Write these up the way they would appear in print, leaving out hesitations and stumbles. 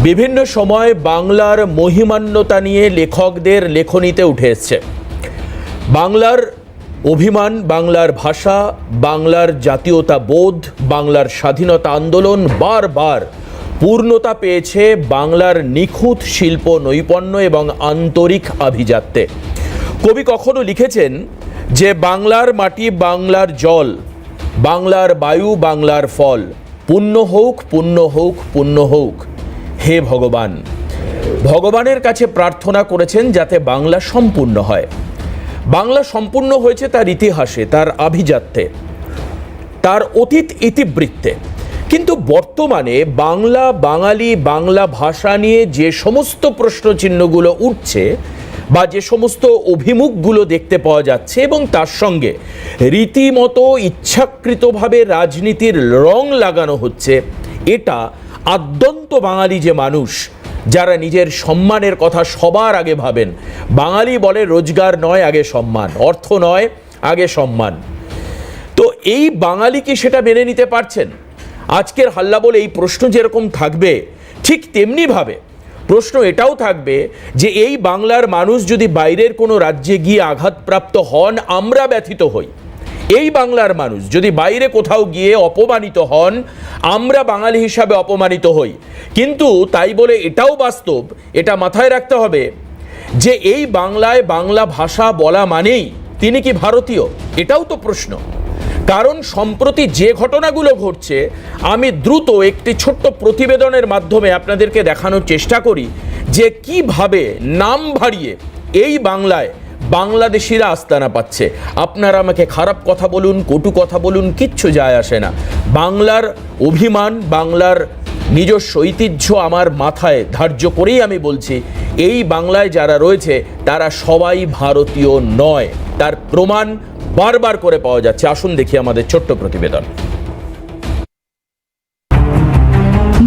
বিভিন্ন সময় বাংলার মহিমান্যতা নিয়ে লেখকদের লেখনীতে উঠে এসছে। বাংলার অভিমান, বাংলার ভাষা, বাংলার জাতীয়তা বোধ, বাংলার স্বাধীনতা আন্দোলন বারবার পূর্ণতা পেয়েছে বাংলার নিখুঁত শিল্প নৈপুণ্য এবং আন্তরিক আভিজাত্যে। কবি কখনো লিখেছেন যে বাংলার মাটি, বাংলার জল, বাংলার বায়ু, বাংলার ফল, পুণ্য হোক, পুণ্য হোক, পুণ্য হোক। হে ভগবান, ভগবানের কাছে প্রার্থনা করেছেন যাতে বাংলা সম্পূর্ণ হয়। বাংলা সম্পূর্ণ হয়েছে তার ইতিহাসে, তার আভিজাত্যে, তার অতীত ইতিবৃত্তে। কিন্তু বর্তমানে বাংলা, বাঙালি, বাংলা ভাষা নিয়ে যে সমস্ত প্রশ্নচিহ্নগুলো উঠছে বা যে সমস্ত অভিমুখগুলো দেখতে পাওয়া যাচ্ছে এবং তার সঙ্গে রীতিমতো ইচ্ছাকৃতভাবে রাজনীতির রং লাগানো হচ্ছে, এটা আদ্যন্ত বাঙালি যে মানুষ, যারা নিজের সম্মানের কথা সবার আগে ভাবেন। বাঙালি বলে রোজগার নয়, আগে সম্মান, অর্থ নয়, আগে সম্মান। তো এই বাঙালি কি সেটা মেনে নিতে পারছেন? আজকের হাল্লা বলে এই প্রশ্ন যেরকম থাকবে, ঠিক তেমনিভাবে প্রশ্ন এটাও থাকবে যে এই বাংলার মানুষ যদি বাইরের কোনো রাজ্যে গিয়ে আঘাতপ্রাপ্ত হন, আমরা ব্যথিত হই। এই বাংলার মানুষ যদি বাইরে কোথাও গিয়ে অপমানিত হন, আমরা বাঙালি হিসাবে অপমানিত হই। কিন্তু তাই বলে এটাও বাস্তব, এটা মাথায় রাখতে হবে যে এই বাংলায় বাংলা ভাষা বলা মানেই তিনি কি ভারতীয়? এটাও তো প্রশ্ন। কারণ সম্প্রতি যে ঘটনাগুলো ঘটছে, আমি দ্রুত একটি ছোট্ট প্রতিবেদনের মাধ্যমে আপনাদেরকে দেখানোর চেষ্টা করি যে কিভাবে নাম ভারিয়ে এই বাংলায় বাংলাদেশিরা আস্তানা পাচ্ছে। আপনারা আমাকে খারাপ কথা বলুন, কটু কথা বলুন, কিচ্ছু যায় আসে না। বাংলার অভিমান, বাংলার নিজস্ব ঐতিহ্য আমার মাথায় ধার্য করেই আমি বলছি, এই বাংলায় যারা রয়েছে তারা সবাই ভারতীয় নয়। তার প্রমাণ বারবার করে পাওয়া যাচ্ছে। আসুন দেখি আমাদের ছোট্ট প্রতিবেদন।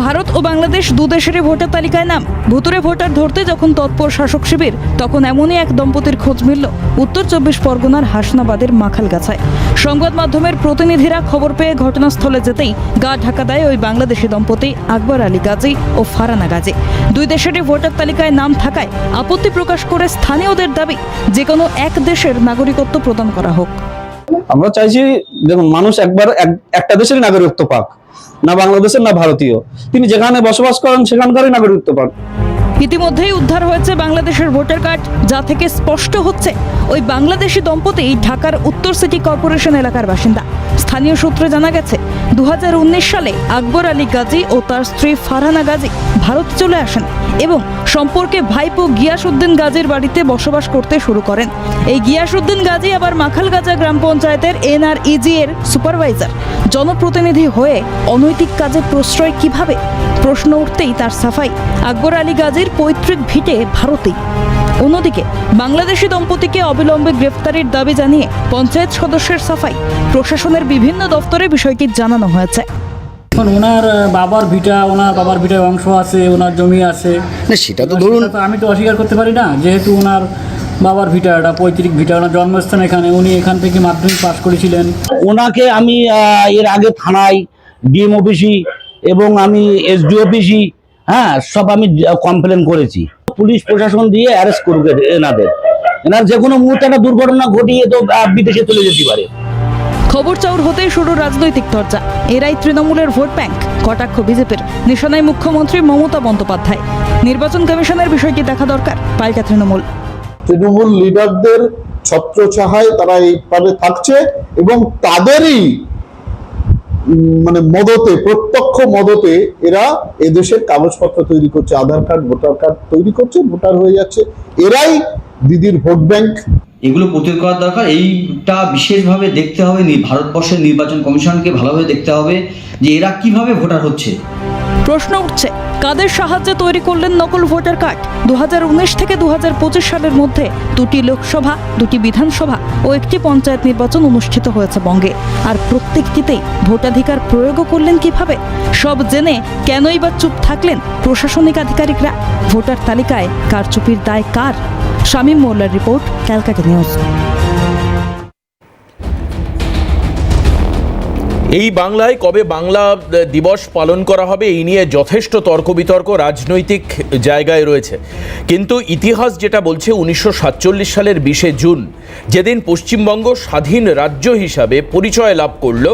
ভারত ও বাংলাদেশ দুদেশেরই ভোটার তালিকায় নাম। ভুতুরে ভোটার ধরতে যখন তৎপর শাসক শিবির, তখন এমনই এক দম্পতির খোঁজ মিলল উত্তর ২৪ পরগনার হাসনাবাদের মাখালগাছায়। সংবাদ মাধ্যমের প্রতিনিধিরা খবর পেয়ে ঘটনাস্থলে যেতেই গা ঢাকা দেয় ওই বাংলাদেশি দম্পতি আকবর আলী গাজী ও ফারহানা গাজী। দুই দেশেরই ভোটার তালিকায় নাম থাকায় আপত্তি প্রকাশ করে স্থানীয়দের দাবি যে কোনো এক দেশের নাগরিকত্ব প্রদান করা হোক। আমরা চাইছি, দেখুন, মানুষ একবার একটা দেশের নাগরিকত্ব পাক, না বাংলাদেশের না ভারতীয়। তিনি যেখানে বসবাস করেন সেখানকারই নাগরিকত্ব পান। ইতিমধ্যেই উদ্ধার হয়েছে বাংলাদেশের ভোটার কার্ড, যা থেকে স্পষ্ট হচ্ছে ওই বাংলাদেশি দম্পতি ঢাকার উত্তর সিটি কর্পোরেশন এলাকার বাসিন্দা। স্থানীয় সূত্রে জানা গেছে ২০১৯ সালে আকবর আলী গাজী ও তার স্ত্রী ফারহানা গাজী ভারত চলে আসেন এবং সম্পর্কে ভাইপো গিয়াসউদ্দিন গাজীর বাড়িতে বসবাস করতে শুরু করেন। এই গিয়াসউদ্দিন গাজী আবার মাখালগাছা গ্রাম পঞ্চায়েতের NREG এর সুপারভাইজার। জনপ্রতিনিধি হয়ে অনৈতিক কাজে প্রশ্রয় কিভাবে? প্রশ্ন উঠতেই তার সাফাই, আকবর আলী গাজীর পৈতৃক ভিটে ভারতেই। অন্যদিকে বাংলাদেশি দম্পতিকে অবিলম্বে গ্রেফতারির দাবি জানিয়ে পঞ্চায়েত সদস্যের সাফাই, প্রশাসনের বিভিন্ন দফতরে বিষয়টি জানানো হয়েছে। এখন ওনার বাবার ভিটায় অংশ আছে, ওনার জমি আছে, সেটা তো ধরুন, আমি তো অস্বীকার করতে পারি না। যেহেতু ওনার বাবার ভিটা, এটা পৈতৃক ভিটা, ওনার জন্মস্থান এখানে, উনি এখান থেকে মাধ্যমিক পাশ করেছিলেন। ওনাকে আমি এর আগে থানায়, ডিএম অফিসি এবং আমি SDO অফিসি, সব আমি কমপ্লেন করেছি। পুলিশ প্রশাসন দিয়ে অ্যারেস্ট করবে এনার যে কোনো মুহূর্তে একটা দুর্ঘটনা ঘটিয়ে তো বিদেশে চলে যেতে পারে। খবর চাউর হতেই শুরু রাজনৈতিক চর্চা। এরাই তৃণমূলের ভোট ব্যাংক, কটাক্ষ বিজেপির, নিশানায় মুখ্যমন্ত্রী মমতা বন্দ্যোপাধ্যায়। নির্বাচন কমিশনের বিষয়টি দেখা দরকার, পাল্টা তৃণমূল লিডারদের ছত্রছায়ায় তারা এইভাবে থাকছে এবং তাদেরই মদতে, প্রত্যক্ষ মদতে এরা এদেশের কাগজপত্র তৈরি করছে, আধার কার্ড, ভোটার কার্ড তৈরি করছে, ভোটার হয়ে যাচ্ছে। এরাই দিদির ভোট ব্যাংক। এগুলো প্রতিরোধ করার দরকার। এইটা বিশেষভাবে দেখতে হবে, ভারতবর্ষের নির্বাচন কমিশনকে ভালোভাবে দেখতে হবে যে এরা কিভাবে ভোটার হচ্ছে। প্রশ্ন উঠছে, কাদের সাহায্যে তৈরি করলেন নকল ভোটার কার্ড? ২০১৯ থেকে ২০২৫ সালের মধ্যে 2টি লোকসভা, 2টি বিধানসভা ও 1টি পঞ্চায়েত নির্বাচন অনুষ্ঠিত হয়েছে বঙ্গে। আর প্রত্যেকটিতেই ভোটাধিকার প্রয়োগও করলেন কিভাবে? সব জেনে কেনই বা চুপ থাকলেন প্রশাসনিক আধিকারিকরা? ভোটার তালিকায় কারচুপির দায় কার? শামীম মোল্লার রিপোর্ট, ক্যালকাটা নিউজ। এই বাংলায় কবে বাংলা দিবস পালন করা হবে এই নিয়ে যথেষ্ট তর্ক বিতর্ক রাজনৈতিক জায়গায় রয়েছে, কিন্তু ইতিহাস যেটা বলছে 1947 সালের 20শে জুন যেদিন পশ্চিমবঙ্গ স্বাধীন রাজ্য হিসাবে পরিচয় লাভ করলো,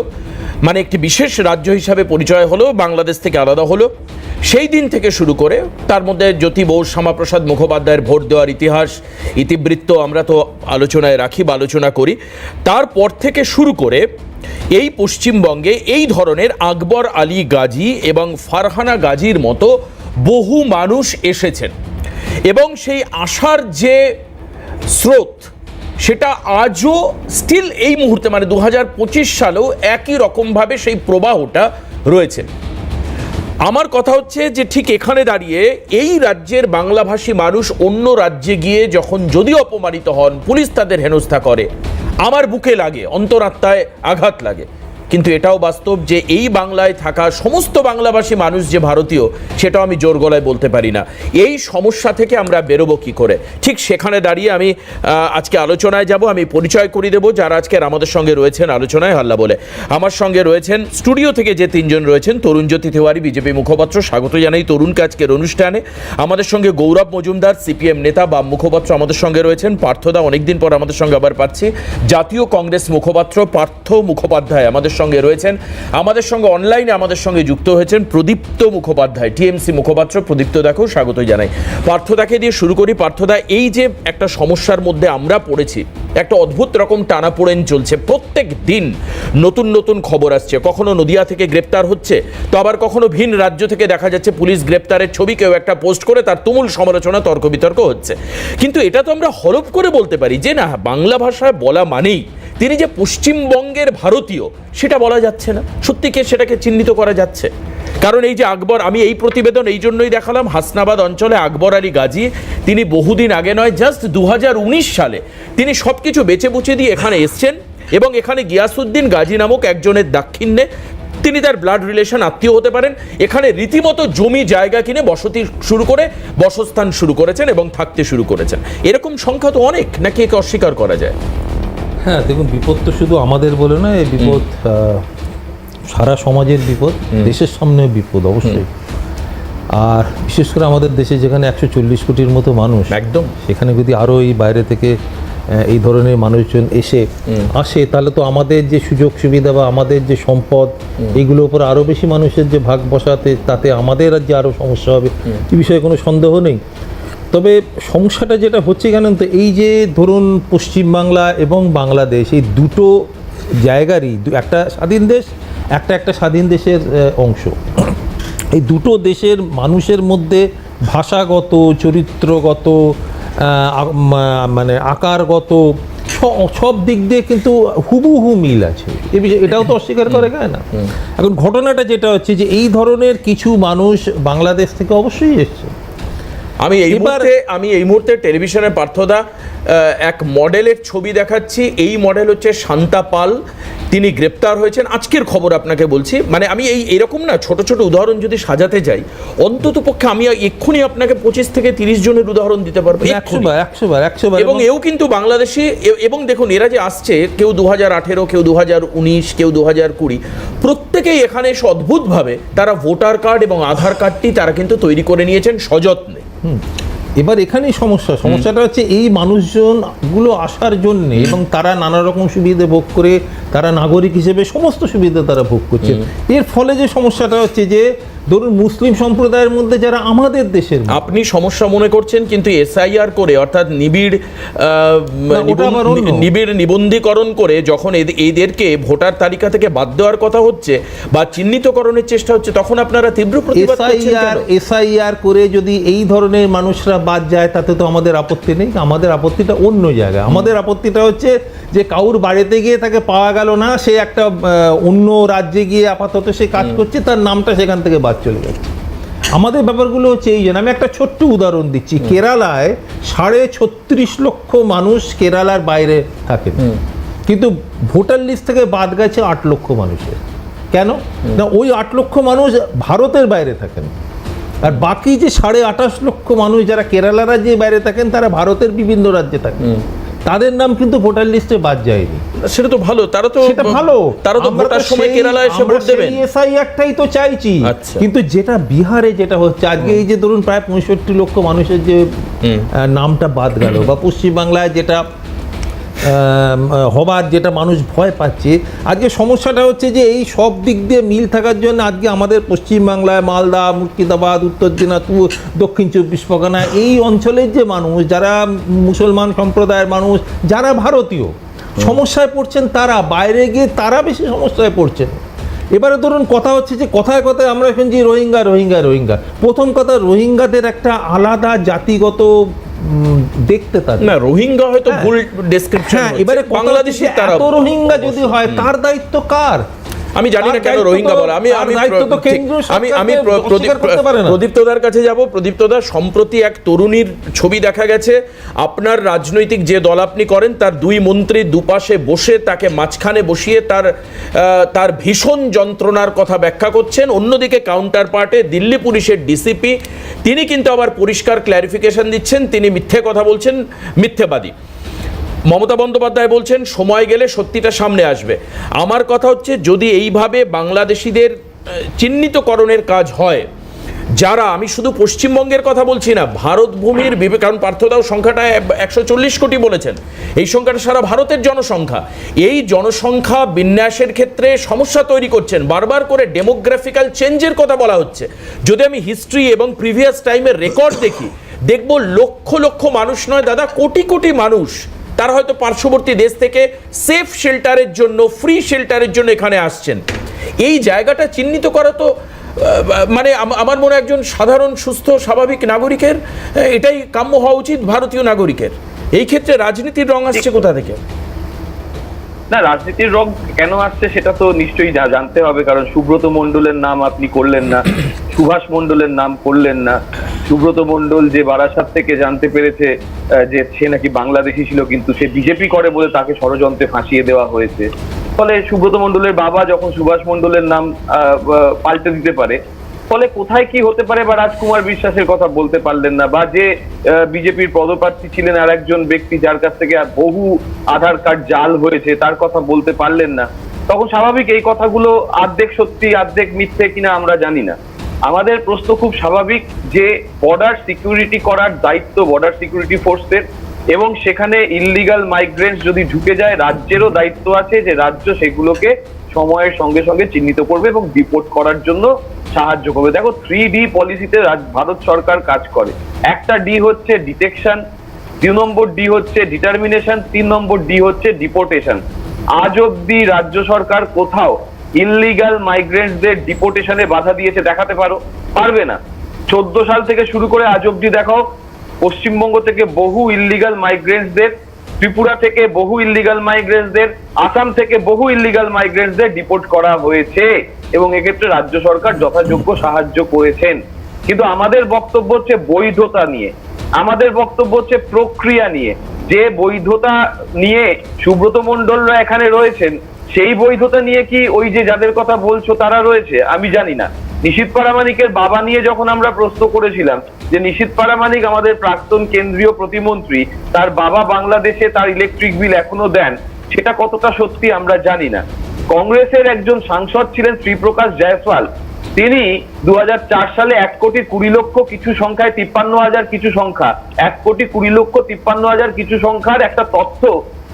মানে একটি বিশেষ রাজ্য হিসাবে পরিচয় হলো, বাংলাদেশ থেকে আলাদা হলো, সেই দিন থেকে শুরু করে তার মধ্যে জ্যোতি বোস, শ্যামাপ্রসাদ মুখোপাধ্যায়ের ভোট দেওয়ার ইতিহাস, ইতিবৃত্ত আমরা তো আলোচনায় রাখি বা আলোচনা করি, তারপর থেকে শুরু করে এই পশ্চিমবঙ্গে এই ধরনের আকবর আলী গাজী এবং ফারহানা গাজীর মতো বহু মানুষ এসেছেন এবং সেই আশার যে স্রোত সেটা আজও স্টিল এই মুহূর্তে মানে 2025 সালেও একই রকমভাবে সেই প্রবাহটা রয়েছে। আমার কথা হচ্ছে যে ঠিক এখানে দাঁড়িয়ে এই রাজ্যের বাংলাভাষী মানুষ অন্য রাজ্যে গিয়ে যখন যদি অপমানিত হন, পুলিশ তাদের হেনস্থা করে, আমার বুকে লাগে, অন্তরাত্মায় আঘাত লাগে, কিন্তু এটাও বাস্তব যে এই বাংলায় থাকা সমস্ত বাংলাভাষী মানুষ যে ভারতীয় সেটাও আমি জোর গলায় বলতে পারি না। এই সমস্যা থেকে আমরা বেরোবো কী করে, ঠিক সেখানে দাঁড়িয়ে আমি আজকে আলোচনায় যাব। আমি পরিচয় করিয়ে দেবো যারা আজকে আমাদের সঙ্গে রয়েছেন আলোচনায় হাল্লা বলে। আমার সঙ্গে রয়েছেন স্টুডিও থেকে যে তিনজন রয়েছেন, তরুণজ্যোতি তিওয়ারি বিজেপি মুখপাত্র, স্বাগত জানাই তরুণকে আজকের অনুষ্ঠানে। আমাদের সঙ্গে গৌরব মজুমদার সিপিএম নেতা বাম মুখপাত্র আমাদের সঙ্গে রয়েছেন। পার্থদা অনেকদিন পর আমাদের সঙ্গে আবার পাচ্ছি, জাতীয় কংগ্রেস মুখপাত্র পার্থ মুখোপাধ্যায় আমাদের সঙ্গে রয়েছেন। আমাদের সঙ্গে অনলাইনে আমাদের সঙ্গে যুক্ত হয়েছেন প্রদীপ্ত মুখোপাধ্যায়, টিএমসি মুখপাত্র। প্রদীপ্ত দেখো স্বাগত জানাই। পার্থদাকে দিয়ে শুরু করি। পার্থদা, এই যে একটা সমস্যার মধ্যে আমরা পড়েছি, একটা অদ্ভুত রকম টানাপোড়েন চলছে, প্রত্যেক দিন নতুন নতুন খবর আসছে, কখনো নদিয়া থেকে গ্রেপ্তার হচ্ছে, তো আবার কখনো ভিন রাজ্য থেকে দেখা যাচ্ছে পুলিশ গ্রেপ্তারের ছবি কেউ একটা পোস্ট করে তার তুমুল সমালোচনা তর্ক বিতর্ক হচ্ছে। কিন্তু এটা তো আমরা হলফ করে বলতে পারি যে না, বাংলা ভাষায় বলা মানেই তিনি যে পশ্চিমবঙ্গের ভারতীয় সেটা বলা যাচ্ছে না, সত্যিকে সেটাকে চিহ্নিত করা যাচ্ছে। কারণ এই যে আকবর, আমি এই প্রতিবেদন এই জন্যই দেখালাম, হাসনাবাদ অঞ্চলে আকবর আলী গাজী তিনি বহুদিন আগে নয়, জাস্ট 2019 সালে তিনি সব কিছু বেচে বুচে দিয়ে এখানে এসছেন এবং এখানে গিয়াসউদ্দিন গাজী নামক একজনের দাক্ষিণ্যে তিনি তার ব্লাড রিলেশন আত্মীয় হতে পারেন, এখানে রীতিমতো জমি জায়গা কিনে বসতি শুরু করে বসস্থান শুরু করেছেন এবং থাকতে শুরু করেছেন। এরকম সংখ্যা তো অনেক, নাকি একে অস্বীকার করা যায়? হ্যাঁ, দেখুন, বিপদ তো শুধু আমাদের বলে না, এই বিপদ সারা সমাজের বিপদ, দেশের সামনে বিপদ অবশ্যই। আর বিশেষ করে আমাদের দেশে যেখানে 140 কোটির মতো মানুষ, একদম, সেখানে যদি আরও এই বাইরে থেকে এই ধরনের মানুষজন আসে তাহলে তো আমাদের যে সুযোগ সুবিধা বা আমাদের যে সম্পদ এইগুলোর উপর আরও বেশি মানুষের যে ভাগ বসাতে, তাতে আমাদের আর যে আরও সমস্যা হবে এই বিষয়ে কোনো সন্দেহ নেই। তবে সমস্যাটা যেটা হচ্ছে জানেন তো, এই যে ধরুন পশ্চিমবাংলা এবং বাংলাদেশ এই দুটো জায়গারই একটা স্বাধীন দেশ, একটা স্বাধীন দেশের অংশ। এই দুটো দেশের মানুষের মধ্যে ভাষাগত, চরিত্রগত, মানে আকারগত সব দিক দিয়ে কিন্তু হুবহু মিল আছে, এ বিষয়ে এটাও তো অস্বীকার করে যায় না। এখন ঘটনাটা যেটা হচ্ছে যে এই ধরনের কিছু মানুষ বাংলাদেশ থেকে অবশ্যই এসছে। আমি এই মুহূর্তে টেলিভিশনে পার্থদা এক মডেলের ছবি দেখাচ্ছি। এই মডেল হচ্ছে শান্তা পাল, তিনি গ্রেপ্তার হয়েছেন, আজকের খবর আপনাকে বলছি। মানে আমি এরকম না ছোট ছোট উদাহরণ যদি সাজাতে যাই, অন্তত পক্ষে আমি এক্ষুনি আপনাকে 25 থেকে 30 জনের উদাহরণ দিতে পারবো, 100 বার। এবং এও কিন্তু বাংলাদেশি। এবং দেখুন, এরা যে আসছে, কেউ 2018, কেউ 2019, কেউ 2020, প্রত্যেকেই এখানে এসে অদ্ভুতভাবে তারা ভোটার কার্ড এবং আধার কার্ডটি তারা কিন্তু তৈরি করে নিয়েছেন সযত্নে। এবার এখানেই সমস্যাটা হচ্ছে এই মানুষজনগুলো আসার জন্য, এবং তারা নানা রকম সুবিধা ভোগ করে, তারা নাগরিক হিসেবে সমস্ত সুবিধা তারা ভোগ করছে। এর ফলে যে সমস্যাটা হচ্ছে যে ধরুন মুসলিম সম্প্রদায়ের মধ্যে যারা আমাদের দেশের, আপনি সমস্যা মনে করছেন, কিন্তু এসআইআর করে অর্থাৎ নিবিড় নিবন্ধীকরণ করে যখন এদেরকে ভোটার তালিকা থেকে বাদ দেওয়ার কথা হচ্ছে বা চিহ্নিতকরণের চেষ্টা হচ্ছে, তখন আপনারা তীব্র প্রতিবাদ করছেন। এসআইআর করে যদি এই ধরনের মানুষরা বাদ যায় তাতে তো আমাদের আপত্তি নেই, আমাদের আপত্তিটা অন্য জায়গায়। আমাদের আপত্তিটা হচ্ছে যে কাউর বাড়িতে গিয়ে তাকে পাওয়া গেল না, সে একটা অন্য রাজ্যে গিয়ে আপাতত সে কাজ করছে, তার নামটা সেখান থেকে বাদ চলে গেছে। আমাদের ব্যাপারগুলো হচ্ছে এই জন্য। আমি একটা ছোট্ট উদাহরণ দিচ্ছি। কেরালায় 36.5 লক্ষ মানুষ কেরালার বাইরে থাকেন, কিন্তু ভোটার লিস্ট থেকে বাদ গেছে 8 লক্ষ মানুষের। কেন না, ওই 8 লক্ষ মানুষ ভারতের বাইরে থাকেন, আর বাকি যে 28.5 লক্ষ মানুষ যারা কেরালা রাজ্যে বাইরে থাকেন তারা ভারতের বিভিন্ন রাজ্যে থাকেন। তাদের নাম কিন্তু ভোটার লিস্টে বাদ যায়নি। সেটা তো ভালো, তারা তো আমরা ভোটার সময় সেই- কেরালায় এসে আমরা ভোট দেবেন। সেই এসআই একটাই তো চাইছি। আচ্ছা। কিন্তু যেটা বিহারে যেটা হচ্ছে আজকে, এই যে ধরুন প্রায় 65 লক্ষ মানুষের যে নামটা বাদ গেল, বা পশ্চিমবাংলায় যেটা হবার যেটা মানুষ ভয় পাচ্ছে, আজকে সমস্যাটা হচ্ছে যে এই সব দিক দিয়ে মিল থাকার জন্য আজকে আমাদের পশ্চিমবাংলায় মালদা, মুর্শিদাবাদ, উত্তর দিনাজপুর, দক্ষিণ 24 পরগনা এই অঞ্চলের যে মানুষ, যারা মুসলমান সম্প্রদায়ের মানুষ, যারা ভারতীয়, সমস্যায় পড়ছেন তারা, বাইরে গিয়ে তারা বেশি সমস্যায় পড়ছেন। এবারে ধরুন কথা হচ্ছে যে কথায় কথায় আমরা শুনছি রোহিঙ্গা রোহিঙ্গা রোহিঙ্গা। প্রথম কথা, রোহিঙ্গাদের একটা আলাদা জাতিগত দেখতে তাদের না, রোহিঙ্গা হয়তো ভুল ডেসক্রিপশন। হ্যাঁ, এবারে বাংলাদেশি বাংলাদেশে তারা এত রোহিঙ্গা যদি হয়, তার দায়িত্ব কার? আমি জানি না কেন রোহিঙ্গা বলে। প্রদীপ্তদার কাছে যাব। প্রদীপ্তদা, সম্প্রতি এক তরুণীর ছবি দেখা গেছে, আপনার রাজনৈতিক যে দল আপনি করেন তার দুই মন্ত্রী দুপাশে বসে তাকে মাঝখানে বসিয়ে তার ভীষণ যন্ত্রণার কথা ব্যাখ্যা করছেন। অন্যদিকে কাউন্টার পার্টে দিল্লি পুলিশের ডিসিপি, তিনি কিন্তু আবার পরিষ্কার ক্ল্যারিফিকেশন দিচ্ছেন, তিনি মিথ্যে কথা বলছেন, মিথ্যেবাদী। মমতা বন্দ্যোপাধ্যায় বলছেন সময় গেলে সত্যিটা সামনে আসবে। আমার কথা হচ্ছে, যদি এইভাবে বাংলাদেশিদের চিহ্নিতকরণের কাজ হয়, যারা, আমি শুধু পশ্চিমবঙ্গের কথা বলছি না, ভারত ভূমির কারণ পার্থদাও সংখ্যাটা 140 কোটি বলেছেন, এই সংখ্যাটা সারা ভারতের জনসংখ্যা। এই জনসংখ্যা বিন্যাসের ক্ষেত্রে সমস্যা তৈরি করছেন। বারবার করে ডেমোগ্রাফিক্যাল চেঞ্জের কথা বলা হচ্ছে। যদি আমি হিস্ট্রি এবং প্রিভিয়াস টাইমের রেকর্ড দেখব লক্ষ লক্ষ মানুষ নয় দাদা, কোটি কোটি মানুষ, তারা হয়তো পার্শ্ববর্তী দেশ থেকে সেফ শেল্টারের জন্য, ফ্রি শেল্টারের জন্য এখানে আসছেন। এই জায়গাটা চিহ্নিত করা তো মানে আমার মনে একজন সাধারণ সুস্থ স্বাভাবিক নাগরিকের এটাই কাম্য হওয়া উচিত, ভারতীয় নাগরিকের। এই ক্ষেত্রে রাজনীতির রং আসছে কোথা থেকে? না, রাজনীতির রং কেন আসছে সেটা তো নিশ্চয়ই জানতে হবে, কারণ সুব্রত মণ্ডলের নাম আপনি করলেন না, সুভাষ মণ্ডলের নাম করলেন না। সুব্রত মণ্ডল যে বারাসাত থেকে জানতে পেরেছে যে সে নাকি বাংলাদেশি ছিল, কিন্তু সে বিজেপি করে বলে তাকে ষড়যন্ত্রে ফাঁসিয়ে দেওয়া হয়েছে। ফলে সুব্রত মণ্ডলের বাবা যখন সুভাষ মণ্ডলের নাম পাল্টে দিতে পারে, ফলে কোথায় কি হতে পারে, বা রাজকুমার বিশ্বাসের কথা বলতে পারলেন না, বা যে বিজেপির পদপ্রার্থী ছিলেন আর একজন ব্যক্তি যার কাছ থেকে বহু আধার কার্ড জাল হয়েছে তার কথা বলতে পারলেন না, তখন স্বাভাবিক এই কথাগুলো আর্ধেক সত্যি আর্ধেক মিথ্যে কিনা আমরা জানি না। আমাদের প্রশ্ন খুব স্বাভাবিক যে বর্ডার সিকিউরিটি করার দায়িত্ব বর্ডার সিকিউরিটি ফোর্সের, এবং সেখানে ইললিগাল মাইগ্রেন্টস যদি ঢুকে যায়, রাজ্যেরও দায়িত্ব আছে যে রাজ্য সেগুলোকে সময়ের সঙ্গে সঙ্গে চিহ্নিত করবে এবং ডিপোর্ট করার জন্য সাহায্য করবে। দেখো, 3D পলিসিতে ভারত সরকার কাজ করে। একটা ডি হচ্ছে ডিটেকশন, 2 নম্বর ডি হচ্ছে ডিটারমিনেশন, 3 নম্বর ডি হচ্ছে ডিপোর্টেশন। আজ অব্দি রাজ্য সরকার কোথাও ইললিগাল মাইগ্রেন্টসদের ডিপোর্টেশনে বাধা দিয়েছে দেখাতে পারবে না। 14 সাল থেকে শুরু করে আজ অব্দি দেখো, পশ্চিমবঙ্গ থেকে বহু ইললিগাল মাইগ্রেন্টসদের, ত্রিপুরা থেকে বহু ইললিগাল মাইগ্রেন্টসদের, আসাম থেকে বহু ইললিগাল মাইগ্রেন্টসদের ডিপোর্ট করা হয়েছে, এবং এক্ষেত্রে রাজ্য সরকার যথাযোগ্য সাহায্য করেছেন। কিন্তু আমাদের বক্তব্য হচ্ছে বৈধতা নিয়ে, আমাদের বক্তব্য হচ্ছে প্রক্রিয়া নিয়ে। যে বৈধতা নিয়ে সুব্রত মণ্ডলরা এখানে রয়েছেন, সেই বৈধতা নিয়ে কি ওই যে যাদের কথা বলছো তারা রয়েছে? আমি জানি না। নিশীথ প্রামাণিকের বাবা নিয়ে যখন আমরা প্রশ্ন করেছিলাম যে নিশীথ প্রামাণিক আমাদের প্রাক্তন কেন্দ্রীয় প্রতিমন্ত্রী, তার বাবা বাংলাদেশে, তার ইলেকট্রিক বিল এখনো দেন, সেটা কতটা সত্যি আমরা জানি না। কংগ্রেসের একজন সাংসদ ছিলেন শ্রীপ্রকাশ জয়সওয়াল, তিনি 2004 সালে 1,20,00,000 কিছু সংখ্যায় 53,000 কিছু সংখ্যা, 1,20,00,053,000 কিছু সংখ্যার একটা তথ্য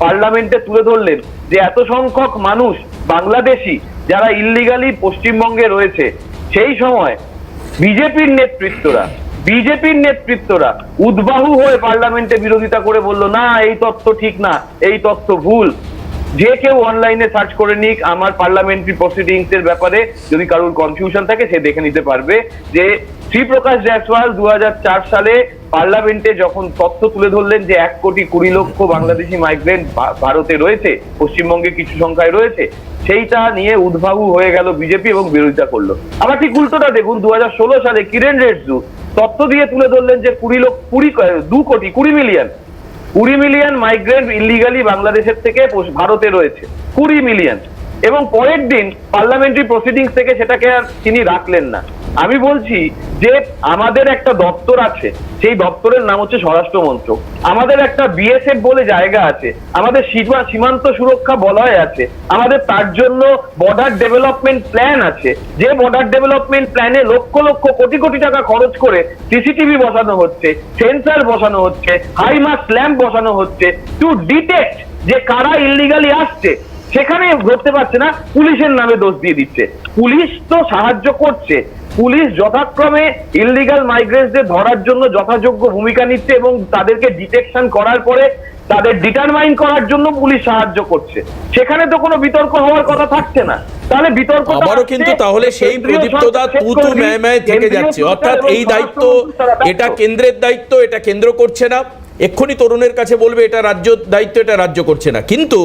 পার্লামেন্টে তুলে ধরলেন যে এত সংখ্যক মানুষ বাংলাদেশি যারা ইললিগালি পশ্চিমবঙ্গে রয়েছে। সেই সময় বিজেপির নেতৃত্বরা উদ্বাহু হয়ে পার্লামেন্টে বিরোধিতা করে বলল, না এই তথ্য ঠিক না, এই তথ্য ভুল। যে কেউ অনলাইনে সার্চ করে নিক, আমার পার্লামেন্টারি প্রসিডিংস এর ব্যাপারে যদি কারোর কনফিউশন থাকে সে দেখে নিতে পারবে যে শ্রীপ্রকাশ জয়সওয়াল 2004 সালে পার্লামেন্টে যখন তথ্য তুলে ধরলেন যে 1,20,00,000 বাংলাদেশি মাইগ্রেন্ট ভারতে রয়েছে, পশ্চিমবঙ্গে কিছু সংখ্যায় রয়েছে, সেইটা নিয়ে উদ্বাহু হয়ে গেল বিজেপি এবং বিরোধিতা করলো। আবার ঠিক উল্টোটা দেখুন, 2016 সালে কিরেন রিজিজু তথ্য দিয়ে তুলে ধরলেন যে 20 মিলিয়ন মাইগ্রেন্ট ইলিগালি বাংলাদেশের থেকে ভারতে রয়েছে, 20 মিলিয়ন। এবং পরের দিন পার্লামেন্টারি প্রসিডিংস থেকে সেটাকে আর তিনি রাখলেন না। আমি বলছি যে আমাদের একটা দপ্তর আছে, সেই দপ্তরের নাম হচ্ছে স্বরাষ্ট্র মন্ত্রক। আমাদের একটা বিএসএফ বলে জায়গা আছে, আমাদের সীমান্ত সুরক্ষা বলয় আছে, আমাদের তার জন্য বর্ডার ডেভেলপমেন্ট প্ল্যান আছে, যে বর্ডার ডেভেলপমেন্ট প্ল্যানে লক্ষ লক্ষ কোটি কোটি টাকা খরচ করে সিসিটিভি বসানো হচ্ছে, সেন্সর বসানো হচ্ছে, হাইমাস ল্যাম্প বসানো হচ্ছে টু ডিটেক্ট যে কারা ইললিগালি আসছে। সেখানে ধরতে পারছে না, পুলিশের নামে দোষ দিয়ে দিচ্ছে। পুলিশ তো সাহায্য করছে, পুলিশ যথাক্রমে ইললিগাল মাইগ্রেন্টসদের ধরার জন্য যথাযোগ্য ভূমিকা নিচ্ছে এবং তাদেরকে ডিটেকশন করার পরে তাদের ডিটারমাইন করার জন্য পুলিশ সাহায্য করছে। সেখানে তো কোনো বিতর্ক হওয়ার কথা থাকছে না। তাহলে বিতর্ক আবারও কিন্তু তাহলে সেই প্রদীপ্তদা তুতু ম্যায় থেকে যাচ্ছে, অর্থাৎ এই দায়িত্ব এটা কেন্দ্রের দায়িত্ব, এটা কেন্দ্র করছে না। এক্ষুনি তরুণের কাছে বলবে এটা রাজ্য দায়িত্ব, এটা রাজ্য করছে না। কিন্তু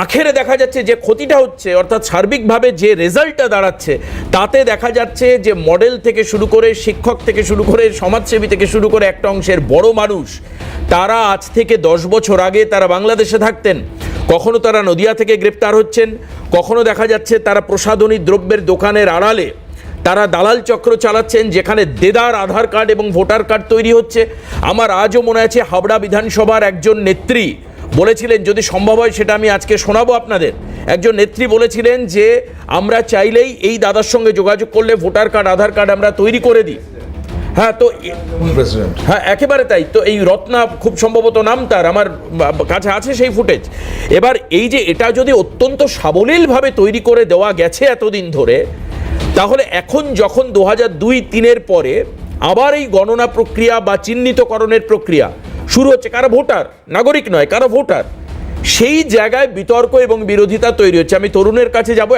আখেরে দেখা যাচ্ছে যে ক্ষতিটা হচ্ছে, অর্থাৎ সার্বিকভাবে যে রেজাল্টটা দাঁড়াচ্ছে তাতে দেখা যাচ্ছে যে মডেল থেকে শুরু করে, শিক্ষক থেকে শুরু করে, সমাজসেবী থেকে শুরু করে একটা অংশের বড় মানুষ, তারা আজ থেকে 10 বছর আগে তারা বাংলাদেশে থাকতেন, কখনো তারা নদিয়া থেকে গ্রেপ্তার হচ্ছেন, কখনো দেখা যাচ্ছে তারা প্রসাধনী দ্রব্যের দোকানের আড়ালে তারা দালাল চক্র চালাচ্ছেন, যেখানে দেদার আধার কার্ড এবং ভোটার কার্ড তৈরি হচ্ছে। আমার আজও মনে আছে হাবড়া বিধানসভার একজন নেত্রী বলেছিলেন, যদি সম্ভব হয় সেটা আমি আজকে শোনাবো আপনাদের, একজন নেত্রী বলেছিলেন যে আমরা চাইলেই এই দাদার সঙ্গে যোগাযোগ করলে ভোটার কার্ড আধার কার্ড আমরা তৈরি করে দিই। হ্যাঁ, তো হ্যাঁ একেবারে তাই। তো এই রত্না খুব সম্ভবত নাম তার, আমার কাছে আছে সেই ফুটেজ। এবার এই যে এটা যদি অত্যন্ত সাবলীলভাবে তৈরি করে দেওয়া গেছে এতদিন ধরে, তাহলে এখন যখন 2002-03 পরে আবার এই গণনা প্রক্রিয়া বা চিহ্নিতকরণের প্রক্রিয়া শুরু হচ্ছে, কারা ভোটার, নাগরিক নয়, কারা ভোটার, সেই জায়গায় বিতর্ক এবং বিরোধিতা তৈরি হচ্ছে। আমি তরুণের কাছে যাব।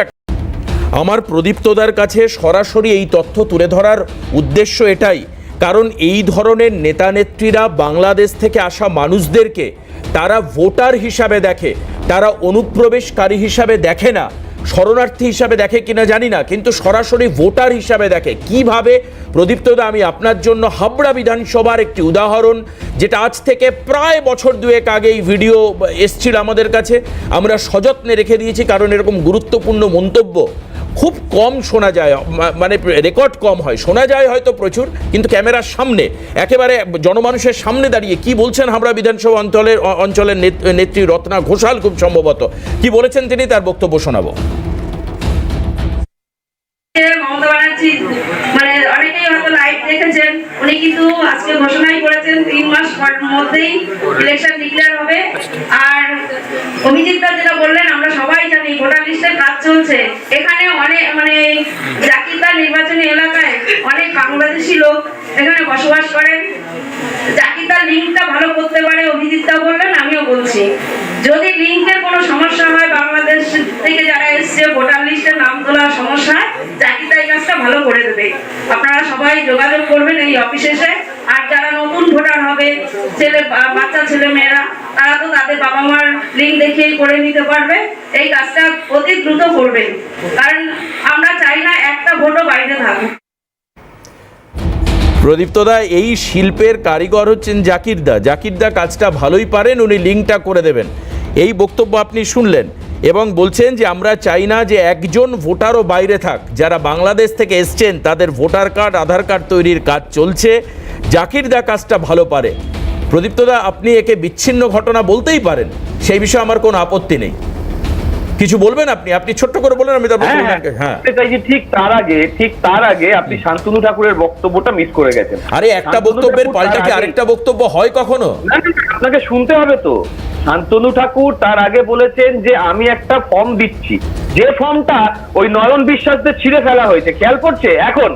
আমার প্রদীপ্তদার কাছে সরাসরি এই তথ্য তুলে ধরার উদ্দেশ্য এটাই, কারণ এই ধরনের নেতা নেত্রীরা বাংলাদেশ থেকে আসা মানুষদেরকে তারা ভোটার হিসাবে দেখে, তারা অনুপ্রবেশকারী হিসাবে দেখে না, শরণার্থী হিসাবে দেখে কিনা জানি না, কিন্তু সরাসরি ভোটার হিসাবে দেখে। কিভাবে প্রদীপ্তদা, আমি আপনার জন্য হাবড়া বিধানসভার একটি উদাহরণ, যেটা আজ থেকে প্রায় বছর দুয়েক আগে এই ভিডিও এসছিল আমাদের কাছে, আমরা সযত্নে রেখে দিয়েছি, কারণ এরকম গুরুত্বপূর্ণ মন্তব্য খুব কম শোনা যায়, মানে রেকর্ড কম হয়, শোনা যায় হয়তো প্রচুর, কিন্তু ক্যামেরার সামনে একেবারে জনমানুষের সামনে দাঁড়িয়ে কি বলছেন হাবড়া বিধানসভা অঞ্চলের নেত্রী রত্না ঘোষাল, খুব সম্ভবত কি বলেছেন তিনি, তার বক্তব্য শোনাবো। মমতা ব্যানার্জি মানে অনেকেই হয়তো লাইভ দেখেছেন, উনি কিন্তু আজকে ঘোষণাই করেছেন 3 মাস মধ্যেই ইলেকশন ডিক্লেয়ার হবে। আর অভিজিৎ দা যেটা বললেন, আমরা সবাই জানি ভোটার লিস্টের কাজ চলছে। এখানে অনেক মানে জাকিতা নির্বাচনী এলাকায় অনেক বাংলাদেশি লোক এখানে বসবাস করেন। জাকিতার লিঙ্কটা ভালো করতে পারে, অভিজিৎ দা বললেন, আমিও বলছি। যদি লিঙ্কের কোনো সমস্যা হয়, বাংলাদেশ থেকে যারা এসছে ভোটার লিস্টে নাম তোলার সমস্যা, জাকিতা এই কাজটা ভালো করে দেবে। আপনারা সবাই যোগাযোগ করবেন এই অফিসে এসে। আর যারা নতুন ভোটার হবে, বাচ্চা ছেলে মেয়েরা, তারা তো তাদের বাবা মার লিঙ্ক দেখিয়েই করে নিতে পারবে। এই কাজটা অতি দ্রুত করবেন, কারণ আমরা চাই না একটা ভোটও বাইরে থাকুক। প্রদীপ্তদা, এই শিল্পের কারিগর হচ্ছেন জাকিরদা। জাকিরদা কাজটা ভালোই পারেন, উনি লিঙ্কটা করে দেবেন। এই বক্তব্য আপনি শুনলেন, এবং বলছেন যে আমরা চাই না যে একজন ভোটারও বাইরে থাক, যারা বাংলাদেশ থেকে এসছেন তাদের ভোটার কার্ড আধার কার্ড তৈরির কাজ চলছে, জাকিরদা কাজটা ভালো পারে। প্রদীপ্তদা, আপনি একে বিচ্ছিন্ন ঘটনা বলতেই পারেন, সেই বিষয়ে আমার কোনো আপত্তি নেই। কিছু বলবেন আপনি ছোট্ট করে বলেন, আমি তারপর ঠিক তার আগে আপনি শান্তনু ঠাকুরের বক্তব্যটা মিস করে গেছেন। আরে একটা বক্তব্যের পাল্টা কি আরেকটা বক্তব্য হয় কখনো? না, আপনাকে শুনতে হবে তো। শান্তনু ঠাকুর তার আগে বলেছেন যে আমি একটা ফর্ম দিচ্ছি, যে ফর্মটা ওই নয়ন বিশ্বাসদের ছিঁড়ে ফেলা হয়েছে, খেয়াল করছে এখন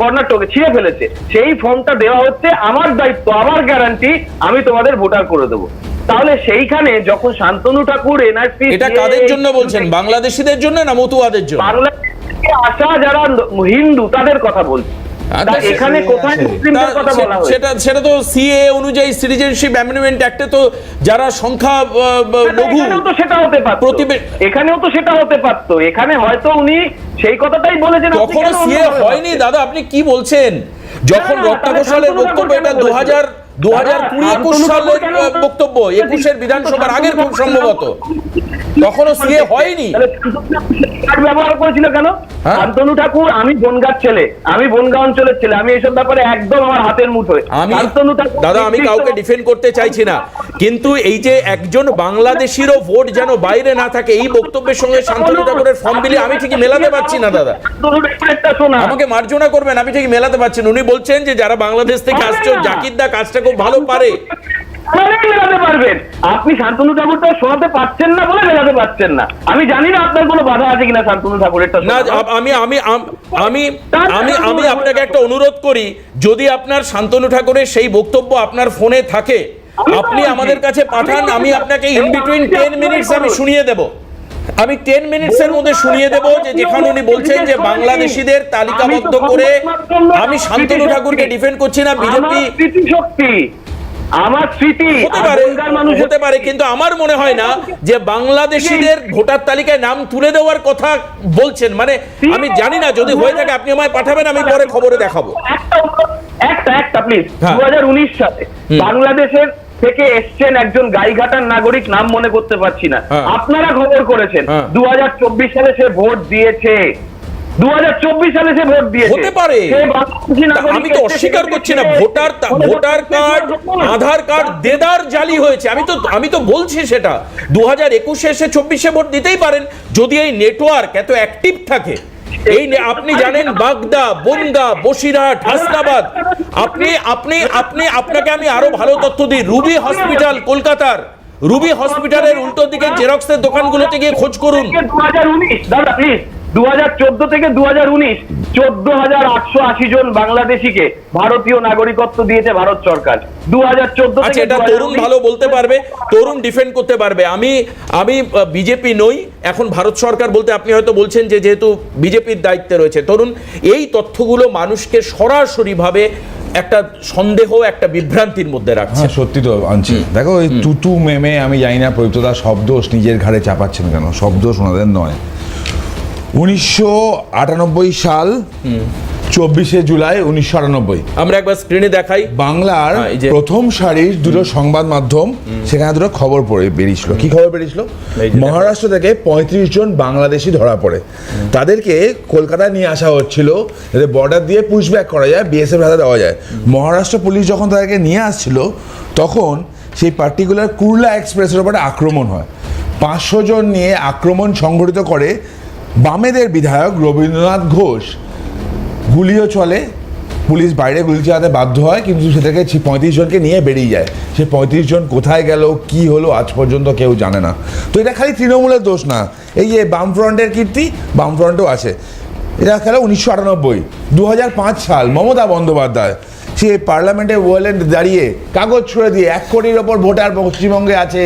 কর্ণাটকে ছিঁড়ে ফেলেছে, সেই ফর্মটা দেওয়া হচ্ছে, আমার দায়িত্ব, আমার গ্যারান্টি, আমি তোমাদের ভোটার করে দেবো। তাহলে সেইখানে যখন শান্তনু ঠাকুর এনআরসি, এটা কাদের জন্য বলছেন, বাংলাদেশিদের জন্য না মতুয়াদের জন্য? বাংলাদেশ থেকে আসা যারা হিন্দু তাদের কথা বলছে। এখানে কোথায় মুসলিমদের কথা বলা হয়েছে? সেটা তো সিএ অনুযায়ী, সিটিজেনশিপ অ্যামেন্ডমেন্ট অ্যাক্টে তো যারা সংখ্যা লঘু, এখানেও তো সেটা হতে পারতো। এখানে হয়তো উনি সেই কথাটাই বলেছেন। তখন সিএ হয়নি দাদা, আপনি কি বলছেন? যখন রত্না ঘোষালের বক্তব্য, এটা 2020-21 সালের বক্তব্য, 21-এর বিধানসভার আগের খুব সম্ভবত, তখনও সিএ হয়নি। ব্যবহার করেছিল কেন? শান্তনু ঠাকুর, আমি বনগাঁ ছেলে, আমি বনগাঁ অঞ্চলের ছেলে, আমি এইসব ব্যাপারে একদম আমার হাতের মুঠোয়। দাদা আমি কাউকে ডিফেন্ড করতে চাইছি না, কিন্তু এই যে একজন বাংলাদেশিরও ভোট যেন বাইরে না থাকে, এই বক্তব্যের সঙ্গে শান্তনু ঠাকুরের ফর্ম বিলি আমি ঠিকই মেলাতে পারছি না। দাদা আমাকে মার্জনা করবেন, আমি ঠিকই মেলাতে পারছি না। উনি বলছেন যে যারা বাংলাদেশ থেকে আসছে, জাকির দা কাজটা খুব ভালো পারে। মেলাতে পারবেন আপনি, শান্তনু ঠাকুরটা শোনাতে পারছেন না বলে মেলাতে পারছেন না। আমি জানি না আপনার কোনো বাধা আছে কিনা শান্তনু ঠাকুরেরটা না। আমি আমি আমি আমি আমি আপনাকে একটা অনুরোধ করি, যদি আপনার শান্তনু ঠাকুরের সেই বক্তব্য আপনার ফোনে থাকে, আপনি আমাদের কাছে পাঠান, আমি আপনাকে ইন বিটুইন 10 মিনিটস আমি শুনিয়ে দেব। আমি 10 মিনিটসের মধ্যে শুনিয়ে দেব যে যেখানে উনি বলছেন যে বাংলাদেশিদের তালিকাবদ্ধ করে, আমি শান্তনু ঠাকুরকে ডিফেন্ড করছি না, বিজেপি শক্তি আমার স্মৃতি হতে পারে, কিন্তু আমার মনে হয় না যে বাংলাদেশিদের ভোটার তালিকায় নাম তুলে দেওয়ার কথা বলছেন। মানে আমি জানি না, যদি হয়ে থাকে আপনি আমায় পাঠাবেন, আমি পরে খবরে দেখাবো। একটা প্লিজ, 2019 সালে বাংলাদেশের থেকে এসছেন একজন গাইঘাটার নাগরিক, নাম মনে করতে পারছি না, আপনারা খবর করেছেন 2024 সালে সে ভোট দিয়েছে। 2024 সালে সে ভোট দিয়েছে। হতে পারে, আমি তো অস্বীকার করছি না। ভোটার কার্ড, আধার কার্ড দেদার জালি হয়েছে, আমি তো বলছি সেটা। 2021-এ এসে 24-এ ভোট দিতেই পারেন, যদি এই নেটওয়ার্ক এত অ্যাক্টিভ থাকে। এই আপনি জানেন বাগদা, বনগাঁ, বসিরহাট, হাসনাবাদ, আপনাকে আমি আরো ভালো তথ্য দিই। রুবি হসপিটাল, কলকাতার রুবি হসপিটালের উল্টো দিকে জেরক্সের দোকানগুলোতে গিয়ে খোঁজ করুন। 2019 দাদা প্লিজ, 2014 থেকে 2019 14,880 জন বাংলাদেশিকে ভারতীয় নাগরিকত্ব দিয়েছে ভারত সরকার। 2014 থেকে এটা তরুণ ভালো বলতে পারবে, তরুণ ডিফেন্ড করতে পারবে। আমি বিজেপি নই, এখন ভারত সরকার বলতে আপনি হয়তো বলছেন যে যেহেতু বিজেপির দায়িত্বে রয়েছে। তরুণ এই তথ্যগুলো মানুষকে সরাসরি ভাবে একটা সন্দেহ, একটা বিভ্রান্তির মধ্যে রাখছে। সত্যি তো আনছে। দেখো এই টুটু মেমে, আমি জানি না প্রযুক্তদা শব্দ নিজের ঘাড়ে চাপাচ্ছেন কেন, শব্দ শোনাদের নয়। 1998 সাল 24শে জুলাই 1998, আমরা একবার স্ক্রিনে দেখাই। বাংলার প্রথম সারির দুটো সংবাদ মাধ্যম, সেখানে দুটো খবর বেরিয়েছিল। কি খবর বেরিয়েছিল? মহারাষ্ট্র থেকে 35 জন বাংলাদেশি ধরা পড়ে, তাদেরকে কলকাতায় নিয়ে আসা হচ্ছিল যাতে বর্ডার দিয়ে পুশব্যাক করা যায়, বিএসএফ হাতে দেওয়া যায়। মহারাষ্ট্র পুলিশ যখন তাদেরকে নিয়ে আসছিল, তখন সেই পার্টিকুলার কুর্লা এক্সপ্রেসের উপরে আক্রমণ হয়। 500 জন নিয়ে আক্রমণ সংঘটিত করে বামেদের বিধায়ক রবীন্দ্রনাথ ঘোষ। গুলিও চলে, পুলিশ বাইরে গুলি চালাতে বাধ্য হয়, কিন্তু সেটাকে 35 জনকে নিয়ে বেরিয়ে যায়। সে 35 জন কোথায় গেল, কি হলো, আজ পর্যন্ত কেউ জানে না। তো এটা খালি তৃণমূলের দোষ না, এই যে বামফ্রন্টের কীর্তি, বামফ্রন্টও আছে। এটা খেলা 1998। 2005 সাল মমতা বন্দ্যোপাধ্যায় সে পার্লামেন্টে ওয়েলেন্ট দাঁড়িয়ে কাগজ ছুড়ে দিয়ে 1 কোটির ওপর ভোটার পশ্চিমবঙ্গে আছে,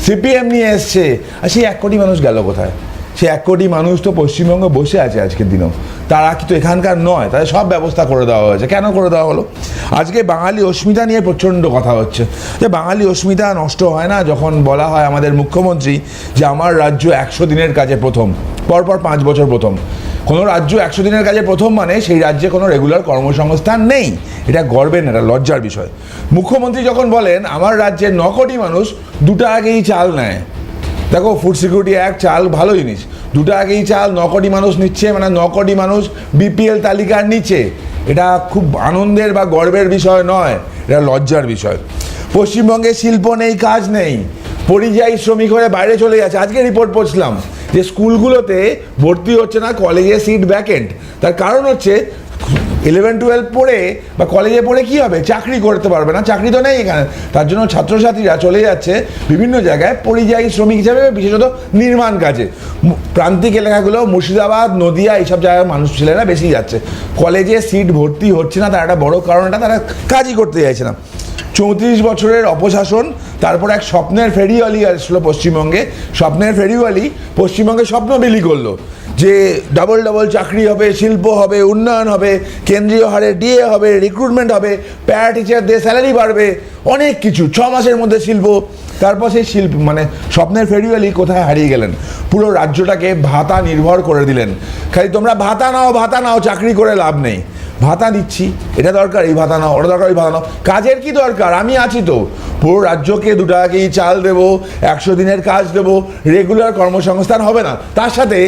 সিপিএম নিয়ে এসছে। আর সেই 1 কোটি মানুষ গেল কোথায়? সে 1 কোটি মানুষ তো পশ্চিমবঙ্গে বসে আছে আজকের দিনেও, তারা কিন্তু এখানকার নয়, তাদের সব ব্যবস্থা করে দেওয়া হয়েছে। কেন করে দেওয়া হলো? আজকে বাঙালি অস্মিতা নিয়ে প্রচণ্ড কথা হচ্ছে যে বাঙালি অস্মিতা নষ্ট হয় না, যখন বলা হয় আমাদের মুখ্যমন্ত্রী যে আমার রাজ্য 100 দিনের কাজে প্রথম, পরপর 5 বছর প্রথম। কোনো রাজ্য 100 দিনের কাজে প্রথম মানে সেই রাজ্যে কোনো রেগুলার কর্মসংস্থান নেই, এটা গর্বের না, এটা লজ্জার বিষয়। মুখ্যমন্ত্রী যখন বলেন আমার রাজ্যের 9 কোটি মানুষ 2 টাকাকেই চাল নেয়, দেখো ফুড সিকিউরিটি অ্যাক্ট, চাল ভালো জিনিস, 2 টাকাকেই চাল 9 কোটি মানুষ নিচ্ছে, মানে 9 কোটি মানুষ বিপিএল তালিকার নিচে। এটা খুব আনন্দের বা গর্বের বিষয় নয়, এটা লজ্জার বিষয়। পশ্চিমবঙ্গে শিল্প নেই, কাজ নেই, পরিযায়ী শ্রমিক হয়ে বাইরে চলে যাচ্ছে। আজকে রিপোর্ট পড়ছিলাম যে স্কুলগুলোতে ভর্তি হচ্ছে না, কলেজে সিট ভ্যাকেন্ট। তার কারণ হচ্ছে 11-12 পড়ে বা কলেজে পড়ে কি হবে, চাকরি করতে পারবে না, চাকরি তো নেই এখানে। তার জন্য ছাত্রছাত্রীরা চলে যাচ্ছে বিভিন্ন জায়গায় পরিযায়ী শ্রমিক হিসাবে, বিশেষত নির্মাণ কাজে। প্রান্তিক এলাকাগুলো মুর্শিদাবাদ, নদিয়া এইসব জায়গায় মানুষ ছেলেরা বেশি যাচ্ছে। কলেজে সিট ভর্তি হচ্ছে না, তার একটা বড় কারণটা তারা কাজই করতে চাইছে না। 34 বছরের অপশাসন, তারপর এক স্বপ্নের ফেরিওয়ালি আসলো পশ্চিমবঙ্গে। স্বপ্নের ফেরিওয়ালি পশ্চিমবঙ্গে স্বপ্ন বিলি করলো যে ডাবল চাকরি হবে, শিল্প হবে, উন্নয়ন হবে, কেন্দ্রীয় হারে ডিএ হবে, রিক্রুটমেন্ট হবে, প্যারা টিচারদের স্যালারি বাড়বে, অনেক কিছু। 6 মাসের মধ্যে শিল্প। তারপর সেই শিল্প মানে স্বপ্নের ফেরিওয়ালি কোথায় হারিয়ে গেলেন? পুরো রাজ্যটাকে ভাতা নির্ভর করে দিলেন। খালি তোমরা ভাতা নাও, চাকরি করে লাভ নেই। ভাতা দিচ্ছি, এটা দরকার এই ভাতা নাও, ওটা দরকার এই ভাতা নাও। কাজের কি দরকার? আমি আছি তো, পুরো রাজ্যকে 2 টাকা কেজি চাল দেবো, 100 দিনের কাজ দেবো, রেগুলার কর্মসংস্থান হবে না? তার সাথে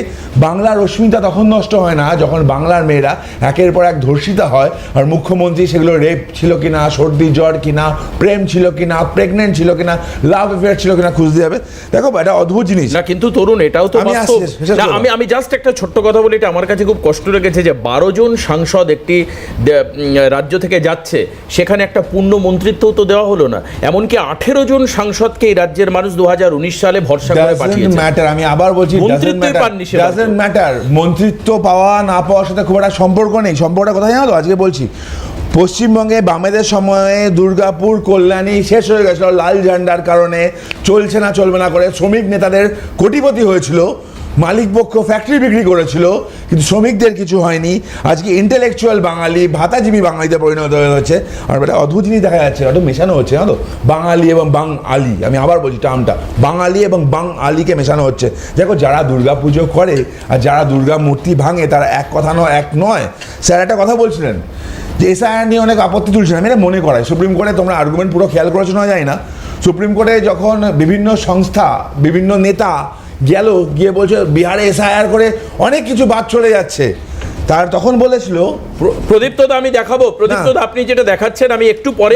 বাংলার অস্মিতা তখন নষ্ট হয় না যখন বাংলার মেয়েরা একের পর এক ধর্ষিতা হয়, আর মুখ্যমন্ত্রী সেগুলো রেপ ছিল কিনা, সর্দি জ্বর কিনা, প্রেম ছিল কিনা, প্রেগনেন্ট ছিল কিনা, লাভ অ্যাফেয়ার ছিল কিনা খুঁজতে যাবে। দেখো এটা অদ্ভুত জিনিস না, কিন্তু তরুণ এটাও তো আমি বাস্তব। আসছি, শেষ না, করো। আমি জাস্ট একটা ছোট্ট কথা বলি, এটা আমার কাছে খুব কষ্ট লেগেছে যে 12 জন সাংসদ একটি রাজ্য থেকে যাচ্ছে, সেখানে একটা পূর্ণ মন্ত্রিত্বও তো দেওয়া হলো না। এমনকি 18 জন সাংসদকে এই রাজ্যের মানুষ 2019 সালে ভরসা করে পাঠিয়েছে। ম্যাটার, আমি আবার বলছি, মন্ত্রিত্বই পাননি সে ডাজন্ট ম্যাটার। মন্ত্রিত্ব পাওয়া না পাওয়ার সাথে খুব একটা সম্পর্ক নেই। সম্পর্কটা কোথায় জানো তো? আজকে বলছি, পশ্চিমবঙ্গে বামেদের সময়ে দুর্গাপুর, কল্যাণী শেষ হয়ে গেছিল লাল ঝান্ডার কারণে, চলছে না চলবে না করে শ্রমিক নেতাদের কোটিপতি হয়েছিল, মালিক পক্ষ ফ্যাক্টরি বিক্রি করেছিল, কিন্তু শ্রমিকদের কিছু হয়নি। আজকে ইন্টেলেকচুয়াল বাঙালি ভাতাজীবী বাঙালিতে পরিণত হয়ে হচ্ছে। আর একটা অদ্ভুত জিনিস দেখা যাচ্ছে, ওটা মেশানো হচ্ছে জানো তো, বাঙালি এবং বাং আলি। আমি আবার বলছি টার্মটা, বাঙালি এবং বাং আলিকে মেশানো হচ্ছে। দেখো, যারা দুর্গা পুজো করে আর যারা দুর্গা মূর্তি ভাঙে তারা এক কথা নয়, এক নয়। স্যার একটা কথা বলছিলেন যে এসআইআর নিয়ে অনেক আপত্তি তুলছেন, আমি এটা মনে করাই। সুপ্রিম কোর্টে তোমরা আর্গুমেন্ট পুরো খেয়াল করেছো না যায় না, সুপ্রিম কোর্টে যখন বিভিন্ন সংস্থা, বিভিন্ন নেতা গেল, গিয়ে বলছে বিহারে এসআইআর করে অনেক কিছু বাদ চলে যাচ্ছে, তার তখন বলেছিল প্রদীপ্তদা, আমি দেখাবো প্রদীপ্তদা, আপনি যেটা দেখাচ্ছেন আমি একটু পরে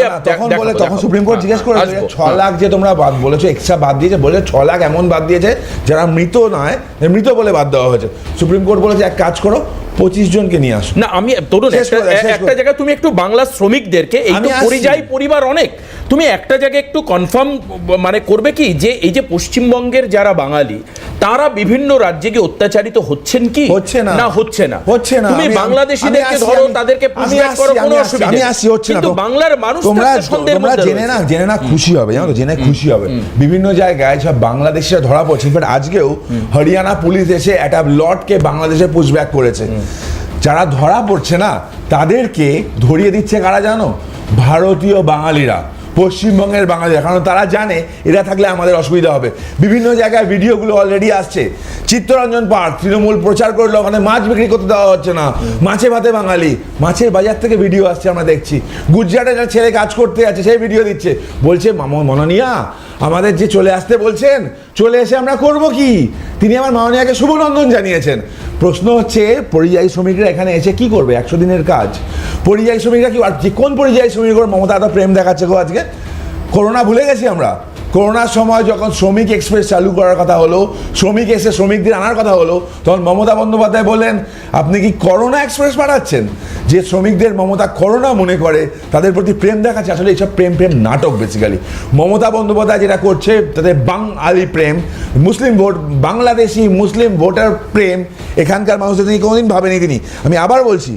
তখন সুপ্রিম কোর্ট জিজ্ঞেস করে 6 লাখ যে তোমরা বাদ বলেছো, এক্সট্রা বাদ দিয়েছে, বলে 6 লাখ এমন বাদ দিয়েছে যারা মৃত নয়, মৃত বলে বাদ দেওয়া হয়েছে। সুপ্রিম কোর্ট বলেছে এক কাজ করো, 25 জনকে নিয়ে আসো। না, আমি তরুণ একটা জায়গায় তুমি একটু বাংলা শ্রমিকদেরকে, এই তো পরিযায়ী পরিবার অনেক, তুমি একটা জায়গায় একটু কনফার্ম মানে করবে কি যে এই যে পশ্চিমবঙ্গের যারা বাঙালি তারা বিভিন্ন রাজ্যে গিয়ে অত্যাচারিত হচ্ছেন কি? হচ্ছে না, হচ্ছে না, হচ্ছে না। তুমি বাংলাদেশীদেরকে ধরো, তাদেরকে পুশব্যাক করো, কোনো অসুবিধা নেই। কিন্তু বাংলার মানুষ তোমরা জেনে না খুশি হবে, জানো তো, জেনে খুশি হবে। বিভিন্ন জায়গায় সব বাংলাদেশিরা ধরা পড়ছে। বাট আজকেও হরিয়ানা পুলিশ এসে একটা লটকে বাংলাদেশে পুশব্যাক করেছে। যারা ধরা পড়ছে না তাদেরকে ধরিয়ে দিচ্ছে কারা জানো? ভারতীয় বাঙালিরা, পশ্চিমবঙ্গের বাঙালিরা, কারণ তারা জানে এরা থাকলে আমাদের অসুবিধা হবে। বিভিন্ন জায়গায় ভিডিওগুলো অলরেডি আসছে। চিত্তরঞ্জন পার্ক তৃণমূল প্রচার করলো, ওখানে মাছ বিক্রি করতে দেওয়া হচ্ছে না, মাছে ভাতে বাঙালি, মাছের বাজার থেকে ভিডিও আসছে, আমরা দেখছি। গুজরাটে একটা ছেলে কাজ করতে আছে, সেই ভিডিও দিচ্ছে, বলছে মাননীয়া আমাদের যে চলে আসতে বলছেন, চলে এসে আমরা করব কি? তিনি আমার মাননীয়াকে শুভনন্দন জানিয়েছেন। প্রশ্ন হচ্ছে, পরিযায়ী শ্রমিকরা এখানে এসে কি করবে? 100 দিনের কাজ। পরিযায়ী শ্রমিকরা কি, আর যে কোন পরিযায়ী শ্রমিকরা মমতা এত প্রেম দেখাচ্ছে গো আজকে? করোনা ভুলে গেছি আমরা। করোনার সময় যখন শ্রমিক এক্সপ্রেস চালু করার কথা হলো, শ্রমিক এসে শ্রমিকদের আনার কথা হলো, তখন মমতা বন্দ্যোপাধ্যায় বললেন আপনি কি করোনা এক্সপ্রেস পাঠাচ্ছেন? যে শ্রমিকদের মমতা করোনা মনে করে, তাদের প্রতি প্রেম দেখাচ্ছে। আসলে এইসব প্রেম নাটক বেসিক্যালি। মমতা বন্দ্যোপাধ্যায় যেটা করছে, তাদের বাঙালি প্রেম, মুসলিম ভোট, বাংলাদেশি মুসলিম ভোটার প্রেম, এখানকার মানুষদের তিনি কোনোদিন ভাবেনি তিনি। আমি আবার বলছি,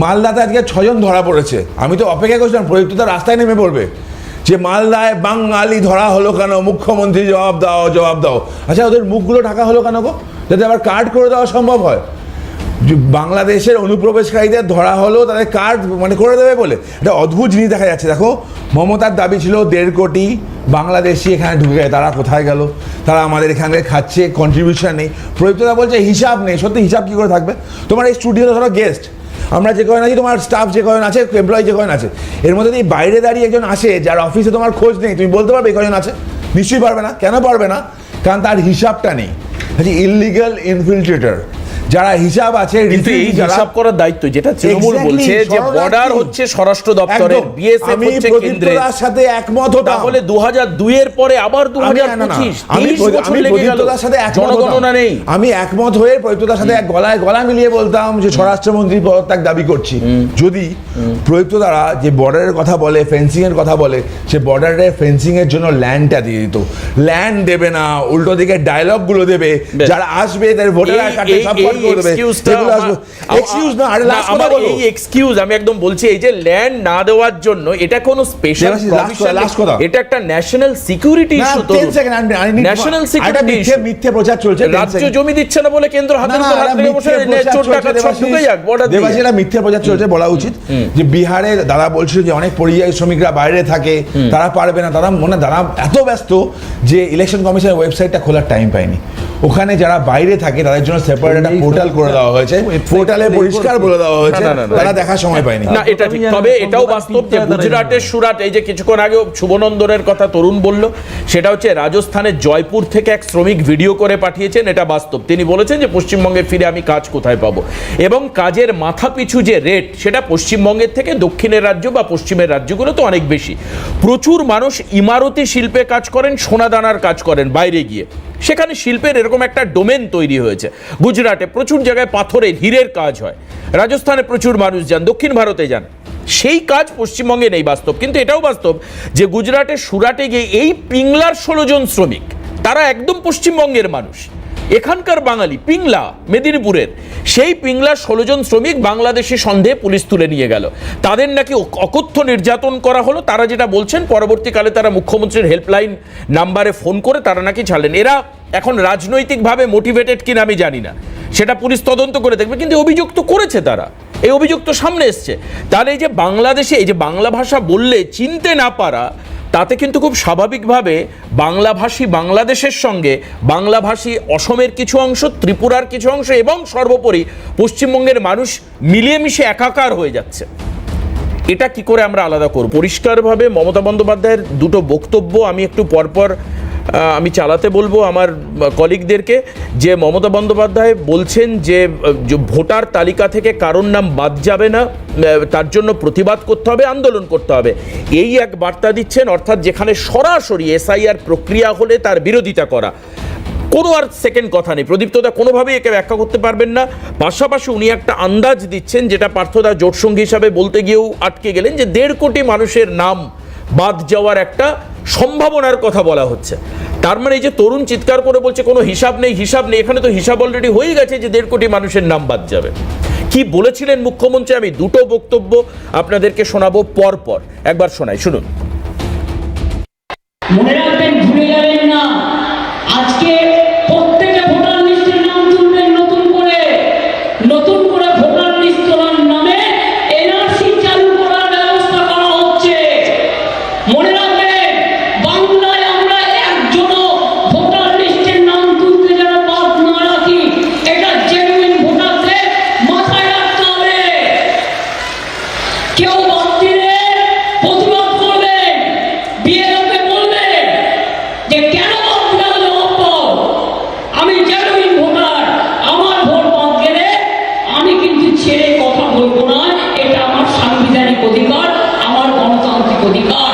মালদাতে আজকে 6 জন ধরা পড়েছে। আমি তো অপেক্ষা করছিলাম প্রযুক্ততা রাস্তায় নেমে পড়বে, যে মালদায় বাঙালি ধরা হলো কেন? মুখ্যমন্ত্রী জবাব দাও, জবাব দাও। আচ্ছা, ওদের মুখগুলো ঢাকা হলো কেন গো? যাতে আবার কার্ড করে দেওয়া সম্ভব হয়। বাংলাদেশের অনুপ্রবেশকারীদের ধরা হলো, তাদের কার্ড মানে করে দেবে বলে, এটা অদ্ভুত জিনিস দেখা যাচ্ছে। দেখো, মমতার দাবি ছিল 1.5 কোটি বাংলাদেশি এখানে ঢুকে গেছে, তারা কোথায় গেল? তারা আমাদের এখানে খাচ্ছে, কন্ট্রিবিউশন নেই। প্রযুক্ততা বলছে হিসাব নেই। সত্যি হিসাব কী করে থাকবে? তোমার এই স্টুডিওতে ধরো গেস্ট, আমরা যে কয়জন আছি, তোমার স্টাফ যে কয়জন আছে, এমপ্লয়ি যে কয়জন আছে, এর মধ্যে যদি বাইরে দাঁড়িয়ে একজন আসে যার অফিসে তোমার খোঁজ নেই, তুমি বলতে পারবে এই কয়জন আছে? নিশ্চয়ই পারবে না। কেন পারবে না? কারণ তার হিসাবটা নেই। ইললিগাল ইনফিলট্রেটর যারা হিসাব আছে, কিন্তু এই হিসাব করার দায়িত্ব যেটা তৃণমূল বলছে যে বর্ডার হচ্ছে স্বরাষ্ট্র দপ্তরের, বিএসএফ হচ্ছে কেন্দ্রের, সাথে একমত হতাম। তাহলে 2002 এর পরে আবার 2025 জনগণনা নেই। আমি একমত হয়ে প্রযুক্ততার সাথে এক গলায় গলা মিলিয়ে বলতাম যে স্বরাষ্ট্রমন্ত্রী পদত্যাগ দাবি করছি। যদি প্রযুক্ততারা যে বর্ডারের কথা বলে, ফেন্সিং এর কথা বলে, সে বর্ডারে ফেন্সিং এর জন্য ল্যান্ডটা দিয়ে দিত। ল্যান্ড দেবে না, উল্টো দিকে ডায়লগ গুলো দেবে, যারা আসবে তাদের ভোটার কার্ডে সব আমি একদম বলছি, এই যে ল্যান্ড না দেওয়ার জন্য এটা কোনো স্পেশাল প্রভিশন, এটা একটা ন্যাশনাল সিকিউরিটি ইস্যু। তো ন্যাশনাল সিকিউরিটি ইস্যু, মিথ্যে প্রচার চলছে। রাজ্য জমি দিচ্ছে না বলে কেন্দ্র হাতের উপর হাত রেখে বসে চোর ডাকাত সব ঢুকে যাক বর্ডার দিয়ে। দেবাশীরা মিথ্যে প্রচার চলছে। বলা উচিত যে বিহারে দাদা বলছিল যে অনেক পরিযায়ী শ্রমিকরা বাইরে থাকে, তারা পারবে না। তারা এত ব্যস্ত যে ইলেকশন কমিশনের ওয়েবসাইটটা খোলার টাইম পায়নি। ওখানে যারা বাইরে থাকে তাদের জন্য সেপারেট একটা পোর্টাল করে দেওয়া হয়েছে, পোর্টালে পরিষ্কার বলে দেওয়া হয়েছে না, না, না, তারা দেখার সময় পায়নি। না এটা ঠিক, তবে এটাও বাস্তব যে গুজরাটের সুরাট, এই যে কিছুক্ষণ আগে শুভনন্দনের কথা তরুণ বলল, সেটা হচ্ছে রাজস্থানের জয়পুর থেকে এক শ্রমিক ভিডিও করে পাঠিয়েছেন, এটা বাস্তব। তিনি বলেছেন যে পশ্চিমবঙ্গে ফিরে আমি কাজ কোথায় পাবো, এবং কাজের মাথা পিছু যে রেট সেটা পশ্চিমবঙ্গের থেকে দক্ষিণের রাজ্য বা পশ্চিমের রাজ্যগুলো তো অনেক বেশি। প্রচুর মানুষ ইমারতি শিল্পে কাজ করেন, সোনাদানার কাজ করেন বাইরে গিয়ে, সেখানে শিল্পের এরকম একটা ডোমেন তৈরি হয়েছে। গুজরাটে প্রচুর জায়গায় পাথরের হীরের কাজ হয়, রাজস্থানে প্রচুর মানুষ যান, দক্ষিণ ভারতে যান, সেই কাজ পশ্চিমবঙ্গে নেই, বাস্তব। কিন্তু এটাও বাস্তব যে গুজরাটের সুরাটে গিয়ে এই পিংলার 16 জন শ্রমিক, তারা একদম পশ্চিমবঙ্গের মানুষ, এখানকার বাঙালি, পিংলা মেদিনীপুরের, সেই পিংলার 16 জন শ্রমিক বাংলাদেশি সন্দেহে পুলিশ তুলে নিয়ে গেল। তাদের নাকি অকথ্য নির্যাতন করা হলো, তারা যেটা বলছেন পরবর্তীকালে তারা মুখ্যমন্ত্রীর হেল্পলাইন নাম্বারে ফোন করে তারা নাকি ছাড়লেন। এরা এখন রাজনৈতিকভাবে মোটিভেটেড কিনা আমি জানি না, সেটা পুলিশ তদন্ত করে দেখবে, কিন্তু অভিযোগ তো করেছে তারা, এই অভিযোগ তো সামনে এসছে। তাহলে এই যে বাংলাদেশে এই যে বাংলা ভাষা বললে চিনতে না পারা, তাতে কিন্তু খুব স্বাভাবিকভাবে বাংলাভাষী বাংলাদেশের সঙ্গে বাংলাভাষী অসমের কিছু অংশ, ত্রিপুরার কিছু অংশ এবং সর্বোপরি পশ্চিমবঙ্গের মানুষ মিলিয়ে মিশে একাকার হয়ে যাচ্ছে। এটা কি করে আমরা আলাদা করব? পরিষ্কারভাবে মমতা বন্দ্যোপাধ্যায়ের দুটো বক্তব্য আমি একটু পরপর আমি চালাতে বলবো আমার কলিগদেরকে, যে মমতা বন্দ্যোপাধ্যায় বলছেন যে ভোটার তালিকা থেকে কারোর নাম বাদ যাবে না, তার জন্য প্রতিবাদ করতে হবে, আন্দোলন করতে হবে, এই এক বার্তা দিচ্ছেন। অর্থাৎ যেখানে সরাসরি এসআইআর প্রক্রিয়া হলে তার বিরোধিতা করা, কোনো আর সেকেন্ড কথা নেই। প্রদীপ্তদা কোনোভাবেই একে ব্যাখ্যা করতে পারবেন না। পাশাপাশি উনি একটা আন্দাজ দিচ্ছেন, যেটা পার্থদা জোটসঙ্গী হিসাবে বলতে গিয়েও আটকে গেলেন, যে 1.5 কোটি মানুষের নাম বাদ যাওয়ার একটা সম্ভাবনার কথা বলা হচ্ছে। তার মানে এই যে তরুণ চিৎকার করে বলছে কোনো হিসাব নেই, হিসাব নেই, এখানে তো হিসাব অলরেডি হয়ে গেছে যে 1.5 কোটি মানুষের নাম বাদ যাবে। কি বলেছিলেন মুখ্যমন্ত্রী, আমি দুটো বক্তব্য আপনাদেরকে শোনাবো পরপর, একবার শোনাই, শুনুন। মনে রাখবেন, ভুলে যাবেন না, আজকে প্রত্যেকে ভোটার লিস্টের নাম তুলবেন নতুন করে ভোটার লিস্ট তোলার নামে এনআরসি চালু করার ব্যবস্থা করা হচ্ছে। মনে রাখবেন, বাংলায় আমরা একজনও ভোটার লিস্টের নাম তুলতে যেন বাদ না রাখি, এটা জেনুইন ভোটারদের মাথায় রাখতে হবে। কেউ বাদ দিলে প্রতিবাদ করবেন, বিএলওকে বলবেন যে কেন বাদ দিলাম জবাব দাও। আমি জেনুইন ভোটার, আমার ভোট বাদ গেলে আমি কিন্তু ছেড়ে কথা বলবো না, এটা আমার সাংবিধানিক অধিকার, আমার গণতান্ত্রিক অধিকার।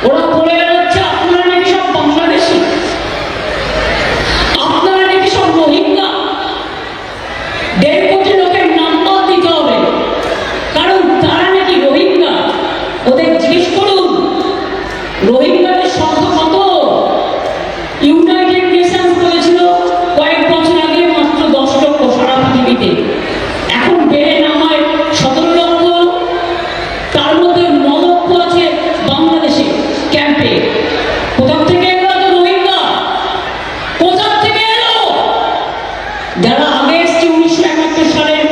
ওরা বলে বেড়াচ্ছে আপনারা নাকি সব বাংলাদেশি, আপনারা নাকি সব রোহিঙ্গা। 1.5 কোটি লোকের নাম বাদ দিতে হবে, কারণ তারা নাকি রোহিঙ্গা। ওদের জিজ্ঞেস করুন রোহিঙ্গাদের সংখ্যা কত। ইউনাইটেড নেশনস বলেছিল কয়েক বছর আগে মাত্র 10 লক্ষ সারা পৃথিবীতে, এখন বেড়ে নামায় 17 লক্ষ। তার মধ্যে 9 লক্ষ আছে বাংলাদেশে ক্যাম্পে। কোথা থেকে এলো তো রোহিঙ্গা? কোথা থেকে এলো? যারা আগে এসছে 1971 সালের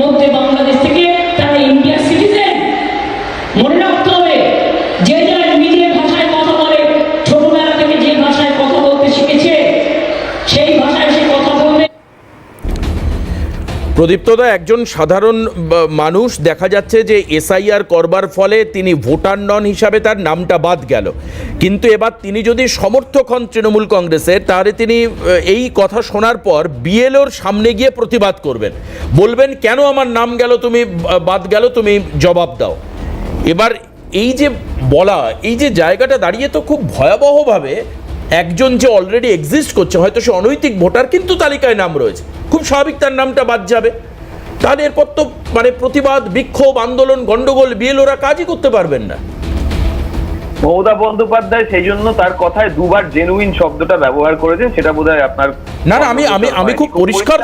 মধ্যে বাংলাদেশ থেকে, তারা ইন্ডিয়ার সিটিজেন। মনে রাখতে হবে, যে যার নিজের ভাষায় কথা বলে, ছোটবেলা থেকে যে ভাষায় কথা বলতে শিখেছে সেই ভাষায় সে কথা বলবে। প্রদীপ্তদা একজন সাধারণ মানুষ, দেখা যাচ্ছে যে এসআইআর করবার ফলে তিনি ভোটার নন হিসাবে তার নামটা বাদ গেল, কিন্তু এবার তিনি যদি সমর্থক হন তৃণমূল কংগ্রেসের, তাহলে তিনি এই কথা শোনার পর বিএলওর সামনে গিয়ে প্রতিবাদ করবেন, বলবেন কেন আমার নাম গেল, তুমি বাদ গেল, তুমি জবাব দাও। এবার এই যে বলা, এই যে জায়গাটা দাঁড়িয়ে তো খুব ভয়াবহভাবে একজন যে অলরেডি এক্সিস্ট করছে, হয়তো সে অনৈতিক ভোটার কিন্তু তালিকায় নাম রয়েছে, খুব স্বাভাবিক তার নামটা বাদ যাবে। তাহলে এরপর তো মানে প্রতিবাদ, বিক্ষোভ, আন্দোলন, গন্ডগোল, বিএলওরা কাজই করতে পারবেন না। মমতা বন্দ্যোপাধ্যায় সেই জন্য তার কথায় দুবার জেনুইন শব্দটা ব্যবহার করেছেন, সেটা বোধহয় আপনার না না আমি খুব পরিষ্কার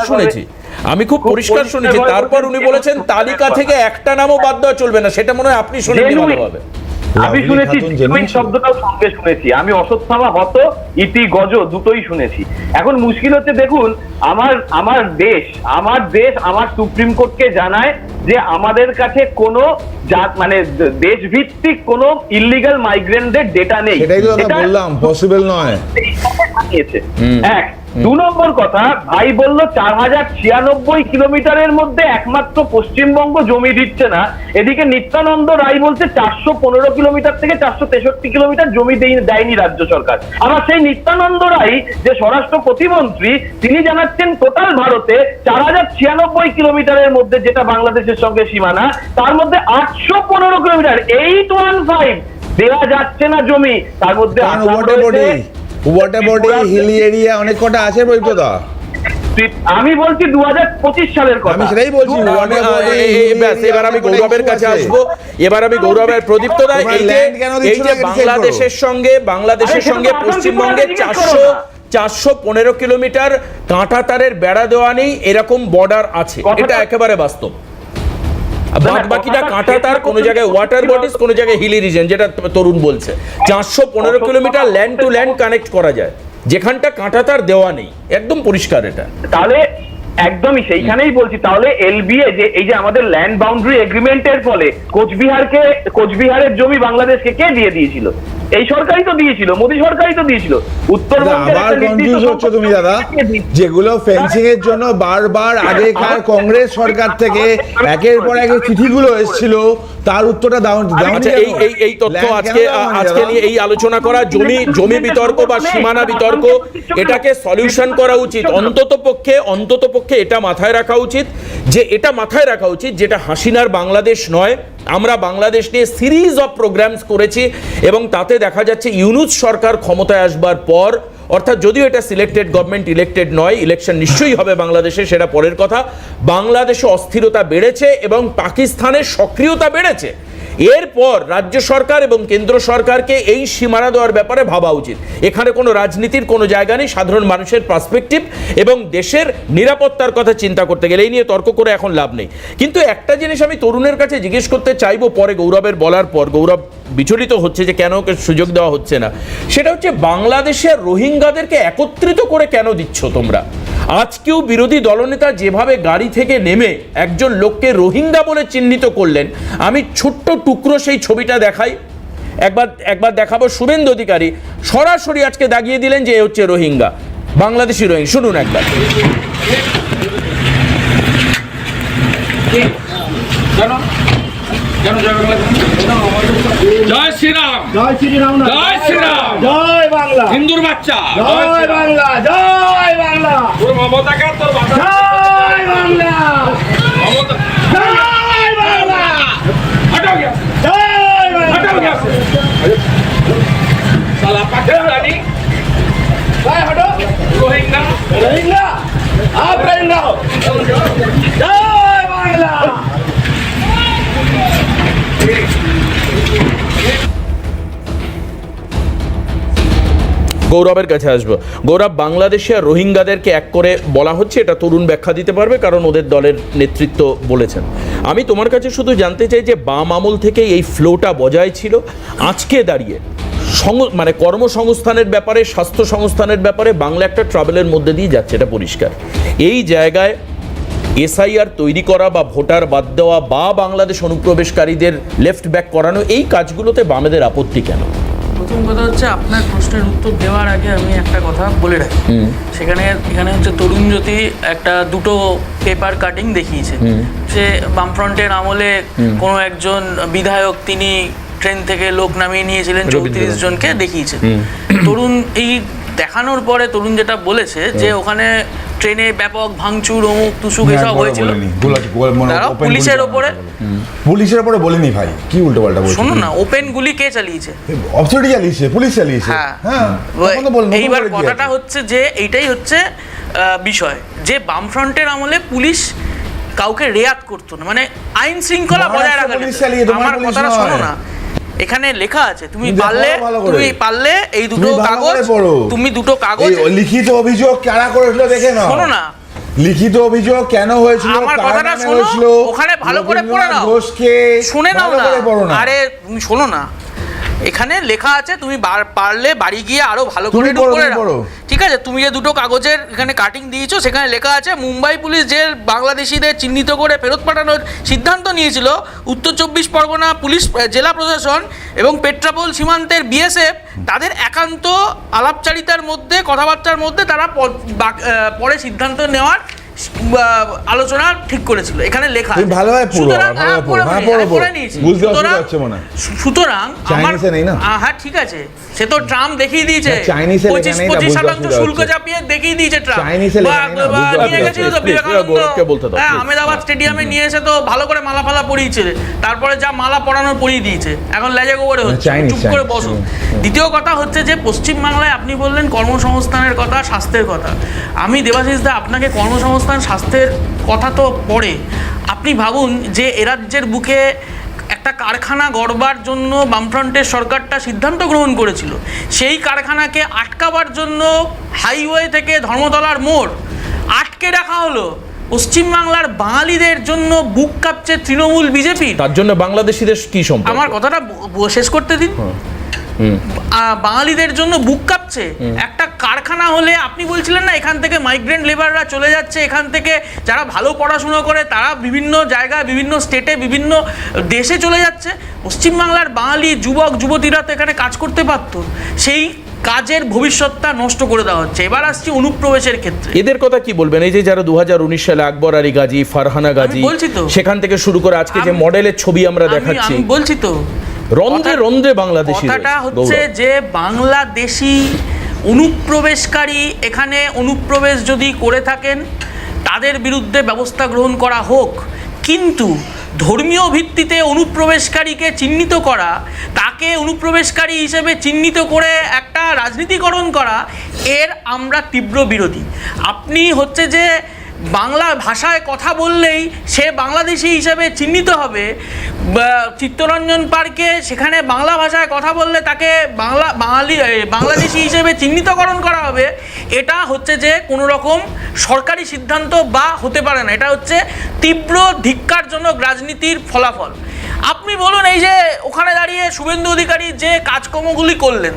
শুনেছি, তারপর উনি বলেছেন তালিকা থেকে একটা নামও বাদ দেওয়া চলবে না, সেটা মনে হয় আপনি শুনেননি ভালোভাবে। আমি শুনেছি, জেনুইন শব্দটাও সঙ্গে শুনেছি, আমি অশ্বত্থামা হত ইতি গজ দুটোই শুনেছি। এখন মুশকিল হচ্ছে, দেখুন আমার দেশ আমার সুপ্রিম কোর্টকে জানায় যে আমাদের কাছে কোনো মানে দেশভিত্তিক কোনো ইল্লিগাল মাইগ্রেন্টদের ডেটা নেই। সেটাই তো বললাম, পসিবল নয়। এক দু নম্বর কথা, ভাই বলল 4096 কিলোমিটারের মধ্যে একমাত্র পশ্চিমবঙ্গ জমি দিচ্ছে না, এদিকে নিত্যানন্দ রায় বলছে 415 কিলোমিটার থেকে 463 কিলোমিটার জমি দেয়নি রাজ্য সরকার। আবার সেই নিত্যানন্দ রায় যে স্বরাষ্ট্র প্রতিমন্ত্রী, তিনি জানাচ্ছেন টোটাল ভারতে 4096 কিলোমিটারের মধ্যে যেটা বাংলাদেশের সঙ্গে সীমানা, তার মধ্যে 815 কিলোমিটার 815 দেওয়া যাচ্ছে না জমি। তার মধ্যে হিলি এরিয়া অনেক কটা আছে বৈদ্যদা। আমি বলছি 2025 সালের কথা, আমি সেটাই বলছি। এবার আমি গৌরবের কাছে আসবো। এবার আমি গৌরবের প্রদীপ্ত দা, এই যে বাংলাদেশের সঙ্গে পশ্চিমবঙ্গের 415 কিলোমিটার কাঁটা তারের বেড়া দেওয়া নেই, এরকম বর্ডার আছে, এটা একেবারে বাস্তব। বাদ বাকিটা কাঁটা তার, কোনো জায়গায় ওয়াটার বডিজ, কোনো জায়গায় হিলি রিজন, যেটা তরুণ বলছে। 415 kilometre land to land connect করা যায়, যেখানটা কাঁটা তার দেওয়া নেই, একদম পরিষ্কার এটা। তাহলে একদমই সেইখানেই বলছি, তাহলে এলবিএ যে এই যে আমাদের ল্যান্ড বাউন্ডারি এগ্রিমেন্টের ফলে কোচবিহারের জমি বাংলাদেশকে কে দিয়ে দিয়েছিল? এই সরকারই তো দিয়েছিল, মোদী সরকারই তো দিয়েছিল। উত্তরবঙ্গের আবার কনফিউজ হচ্ছে তুমি দাদা, যেগুলো ফেন্সিং এর জন্য বারবার আগেকার কংগ্রেস সরকার থেকে একের পর এক চিঠিগুলো এসেছিল, তার উত্তরটা দাও। এই তথ্য আজকে নিয়ে এই আলোচনা করা, জমি বিতর্ক বা সীমানা বিতর্ক, এটাকে সলিউশন করা উচিত। অন্তত পক্ষে এটা মাথায় রাখা উচিত, যেটা হাসিনার বাংলাদেশ নয়। আমরা বাংলাদেশ নিয়ে সিরিজ অফ প্রোগ্রামস করেছি এবং তাতে দেখা যাচ্ছে ইউনূস সরকার ক্ষমতায় আসবার পর, অর্থাৎ যদিও এটা সিলেক্টেড গভর্নমেন্ট, ইলেক্টেড নয়, ইলেকশন নিশ্চয়ই হবে বাংলাদেশে, সেটা পরের কথা, বাংলাদেশে অস্থিরতা বেড়েছে এবং পাকিস্তানের সক্রিয়তা বেড়েছে। এরপর রাজ্য সরকার এবং কেন্দ্র সরকারকে এই সীমানা দেওয়ার ব্যাপারে ভাবা উচিত। এখানে কোনো রাজনীতির কোনো জায়গা নেই, সাধারণ মানুষের পার্সপেক্টিভ এবং দেশের নিরাপত্তার কথা চিন্তা করতে গেলে এই নিয়ে তর্ক করে এখন লাভ নেই। কিন্তু একটা জিনিস আমি তরুণের কাছে জিজ্ঞেস করতে চাইবো, পরে গৌরবের বলার পর গৌরব বিচলিত হচ্ছে যে কেন ওকে সুযোগ দেওয়া হচ্ছে না, সেটা হচ্ছে বাংলাদেশের রোহিঙ্গাদেরকে একত্রিত করে কেন দিচ্ছ তোমরা? আজকেও বিরোধী দলনেতা যেভাবে গাড়ি থেকে নেমে একজন লোককে রোহিঙ্গা বলে চিহ্নিত করলেন, আমি ছোট্ট টুকরো সেই ছবিটা দেখাই, একবার দেখাবো। শুভেন্দু অধিকারী সরাসরি আজকে দাগিয়ে দিলেন যে এ হচ্ছে রোহিঙ্গা, বাংলাদেশি রোহিঙ্গা। শুনুন একবার। জয় শ্রীরাম, জয় শ্রীরাম, জয় শ্রীরাম, জয় বাংলা, হিন্দুর বাচ্চা, জয় বাংলা, জয় বাংলা, তোর মমতা কা তোর বাচ্চা, জয় বাংলা, মমতা, জয় বাংলা, হটো গয়া, জয় বাংলা, হটো গয়া, সালা পাকিস্তানি, জয় হটো, রোহিঙ্গা, রোহিঙ্গা, आप रहिंगा हो, जय बांग्ला। গৌরবের কাছে আসবো। গৌরব, বাংলাদেশে আর রোহিঙ্গাদেরকে এক করে বলা হচ্ছে, এটা তরুণ ব্যাখ্যা দিতে পারবে কারণ ওদের দলের নেতৃত্ব বলেছেন। আমি তোমার কাছে শুধু জানতে চাই যে বাম আমল থেকে এই ফ্লোটা বজায় ছিল, আজকে দাঁড়িয়ে মানে কর্মসংস্থানের ব্যাপারে, স্বাস্থ্য সংস্থানের ব্যাপারে বাংলা একটা ট্রাভেলের মধ্যে দিয়ে যাচ্ছে, এটা পরিষ্কার। এই জায়গায় এসআইআর তৈরি করা বা ভোটার বাদ দেওয়া বা বাংলাদেশ অনুপ্রবেশকারীদের লেফট ব্যাক করানো, এই কাজগুলোতে বামেদের আপত্তি কেন? প্রথম কথা হচ্ছে, আপনার প্রশ্নের উত্তর দেওয়ার আগে আমি একটা কথা বলে রাখি। এখানে হচ্ছে তরুণ জ্যোতি দুটো পেপার কাটিং দেখিয়েছে, সে বামফ্রন্টের আমলে কোনো একজন বিধায়ক তিনি ট্রেন থেকে লোক নামিয়ে নিয়েছিলেন 34 জনকে দেখিয়েছে। তরুণ এই দেখানোর পরে তরুণ যেটা বলেছে যে ওখানে ট্রেনে ব্যাপক ভাঙচুর, অমুক তুসুক এসব হয়েছিল, পুলিশের ওপরে বলেনি ভাই, কি উল্টো পাল্টা বলছো? শোনো না, ওপেন গুলি কে চালিয়েছে? অফিসারই চালিয়েছে, পুলিশ চালিয়েছে। হ্যাঁ, এইবার কথাটা হচ্ছে যে এইটাই হচ্ছে বিষয়, যে বামফ্রন্টের আমলে পুলিশ কাউকে রেয়াত করতো না, মানে আইন শৃঙ্খলা বজায় রাখা। আমার কথাটা শোনো না, এখানে লেখা আছে, তুমি পারলে এই দুটো কাগজ, তুমি দুটো কাগজ, লিখিত অভিযোগ কারা করেছিল দেখে নাও। শোনো না, লিখিত অভিযোগ কেন হয়েছিল, আমার কথাটা শোনো, ওখানে ভালো করে পড়ে নাও, শুনে নাও না, আরে তুমি শোনো না, এখানে লেখা আছে, তুমি পারলে বাড়ি গিয়ে আরো ভালো করে তুমি নোট পড়ো, করে তুমি রাখো। পড়ো। ঠিক আছে, তুমি যে দুটো কাগজের এখানে কাটিং দিয়েছো সেখানে লেখা আছে মুম্বাই পুলিশ যে বাংলাদেশিদের চিহ্নিত করে ফেরত পাঠানোর সিদ্ধান্ত নিয়েছিল, উত্তর 24 পরগনা পুলিশ জেলা প্রশাসন এবং পেট্রাপোল সীমান্তের বিএসএফ তাদের একান্ত আলাপচারিতার মধ্যে, কথাবার্তার মধ্যে তারা পরে সিদ্ধান্ত নেওয়ার আলোচনা ঠিক করেছিল, এখানে লেখা তুমি ভালোভাবে পড়ো, সুতরাং ভালোভাবে পড়ো, হ্যাঁ, পড়ো, পড়ো। পড়ে নিয়েছি। বুঝতে অসুবিধা সুতরাং- হচ্ছে মনে হয়। সুতরাং আমার চাইনিজে নেই না? হ্যাঁ ঠিক আছে, সে তো ট্রাম্প দেখিয়ে দিয়েছে, না, চাইনিজে লেখা নেই, এটা বুঝতে 25% অসুবিধা শুল্ক হচ্ছে। চাপিয়ে দেখিয়ে দিয়েছে ট্রাম্প। চাইনিজে লেখা নেই না, বুঝতে নিয়ে অসুবিধা গেছিল তো হচ্ছে। বিবেকানন্দ, গৌরবকে বলতে দাও, হ্যাঁ, please। আহমেদাবাদ স্টেডিয়ামে নিয়ে এসে তো ভালো করে মালা ফালা পরিয়েছে, তারপরে যা মালা পরানোর পরিয়ে দিয়েছে, এখন লেজে গোবরে হচ্ছে, চাইনিজ, চুপ করে চাইনিজ, বসো। দ্বিতীয় কথা হচ্ছে যে পশ্চিমবাংলায় আপনি বললেন কর্মসংস্থানের কথা, স্বাস্থ্যের কথা। আমি দেবাশিস দা আপনাকে কর্মসংস্থান স্বাস্থ্যের কথা তো পড়ে, আপনি ভাবুন যে এ রাজ্যের বুকে একটা কারখানা গড়বার জন্য বামফ্রন্টের সরকারটা সিদ্ধান্ত গ্রহণ করেছিল, সেই কারখানাকে আটকাবার জন্য হাইওয়ে থেকে ধর্মতলার মোড় আটকে রাখা হলো। পশ্চিমবাংলার বাঙালিদের জন্য বুক কাঁপছে তৃণমূল বিজেপি। তার জন্য বাংলাদেশিদের কি সম্পর্ক? আমার কথাটা শেষ করতে দিন। বাঙালিদের জন্য বুক কাঁপছে। একটা কারখানা হলে আপনি বলছিলেন না এখান থেকে মাইগ্রেন্ট লেবাররা চলে যাচ্ছে, এখান থেকে যারা ভালো পড়াশুনো করে তারা বিভিন্ন জায়গায়, বিভিন্ন স্টেটে, বিভিন্ন দেশে চলে যাচ্ছে। পশ্চিমবাংলার বাঙালি যুবক যুবতীরা তো এখানে কাজ করতে পারত, সেই কাজের ভবিষ্যৎটা নষ্ট করে দেওয়া হচ্ছে। এবার আসছি অনুপ্রবেশের ক্ষেত্রে। এদের কথা কি বলবেন? এই যে যারা 2019 সালে আকবর আলী গাজী, ফারহানা গাজী, বলছি তো। সেখান থেকে শুরু করে আজকে যে মডেলের ছবি আমরা দেখাচ্ছি, আমি বলছি তো, রন্ধ্রে রন্ধ্রে বাংলাদেশি। কথাটা হচ্ছে যে বাংলাদেশি অনুপ্রবেশকারী এখানে অনুপ্রবেশ যদি করে থাকেন তাদের বিরুদ্ধে ব্যবস্থা গ্রহণ করা হোক, কিন্তু ধর্মীয় ভিত্তিতে অনুপ্রবেশকারীকে চিহ্নিত করা, তাকে অনুপ্রবেশকারী হিসেবে চিহ্নিত করে একটা রাজনীতিকরণ করা, এর আমরা তীব্র বিরোধী। আপনি হচ্ছে যে বাংলা ভাষায় কথা বললেই সে বাংলাদেশি হিসেবে চিহ্নিত হবে, চিত্তরঞ্জন পার্কে সেখানে বাংলা ভাষায় কথা বললে তাকে বাংলাদেশি হিসেবে চিহ্নিতকরণ করা হবে, এটা হচ্ছে যে কোনো রকম সরকারি সিদ্ধান্ত বা হতে পারে না, এটা হচ্ছে তীব্র ধিক্কারজনক রাজনীতির ফলাফল। আপনি বলুন এই যে ওখানে দাঁড়িয়ে শুভেন্দু অধিকারী যে কাজকর্মগুলি করলেন,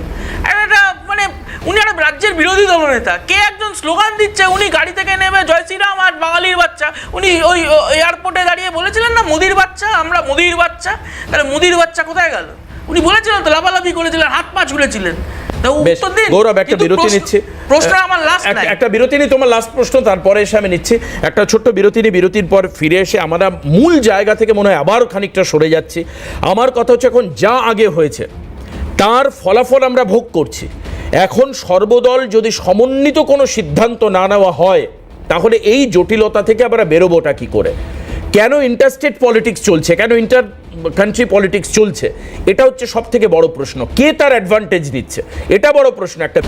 এটা মানে উনি একটা রাজ্যের বিরোধী দলনেতা, কে একজন স্লোগান দিচ্ছে, উনি গাড়ি থেকে নেমে জয় শ্রীরাম আর বাঙালির বাচ্চা, উনি ওই এয়ারপোর্টে দাঁড়িয়ে বলেছিলেন না মোদির বাচ্চা, আমরা মোদির বাচ্চা, তাহলে মোদির বাচ্চা কোথায় গেল? উনি বলেছিলেন তো, লাফালাফি করেছিলেন, হাত পা ঝুলেছিলেন। গৌরব, একটা বিরতি নিচ্ছে, প্রশ্ন আমার লাস্ট, একটা বিরতি নিয়ে তোমার লাস্ট প্রশ্ন, তারপরে এসে আমি নিচ্ছি একটা ছোট্ট বিরতি নিয়ে বিরতির পর ফিরে এসে আমরা মূল জায়গা থেকে মনে হয় আবার খানিকটা সরে যাচ্ছি। আমার কথা হচ্ছে এখন যা আগে হয়েছে তার ফলাফল আমরা ভোগ করছি। এখন সর্বদল যদি সমন্বিত কোনো সিদ্ধান্ত না নেওয়া হয় তাহলে এই জটিলতা থেকে আমরা বেরোবোটা কি করে? কেন ইন্টারস্টেট পলিটিক্স চলছে, কেন ইন্টার কান্ট্রি পলিটিক্স চলছে, এটা হচ্ছে সব থেকে বড় প্রশ্ন। কে তার অ্যাডভান্টেজ দিচ্ছে, এটা বড় প্রশ্ন একটা।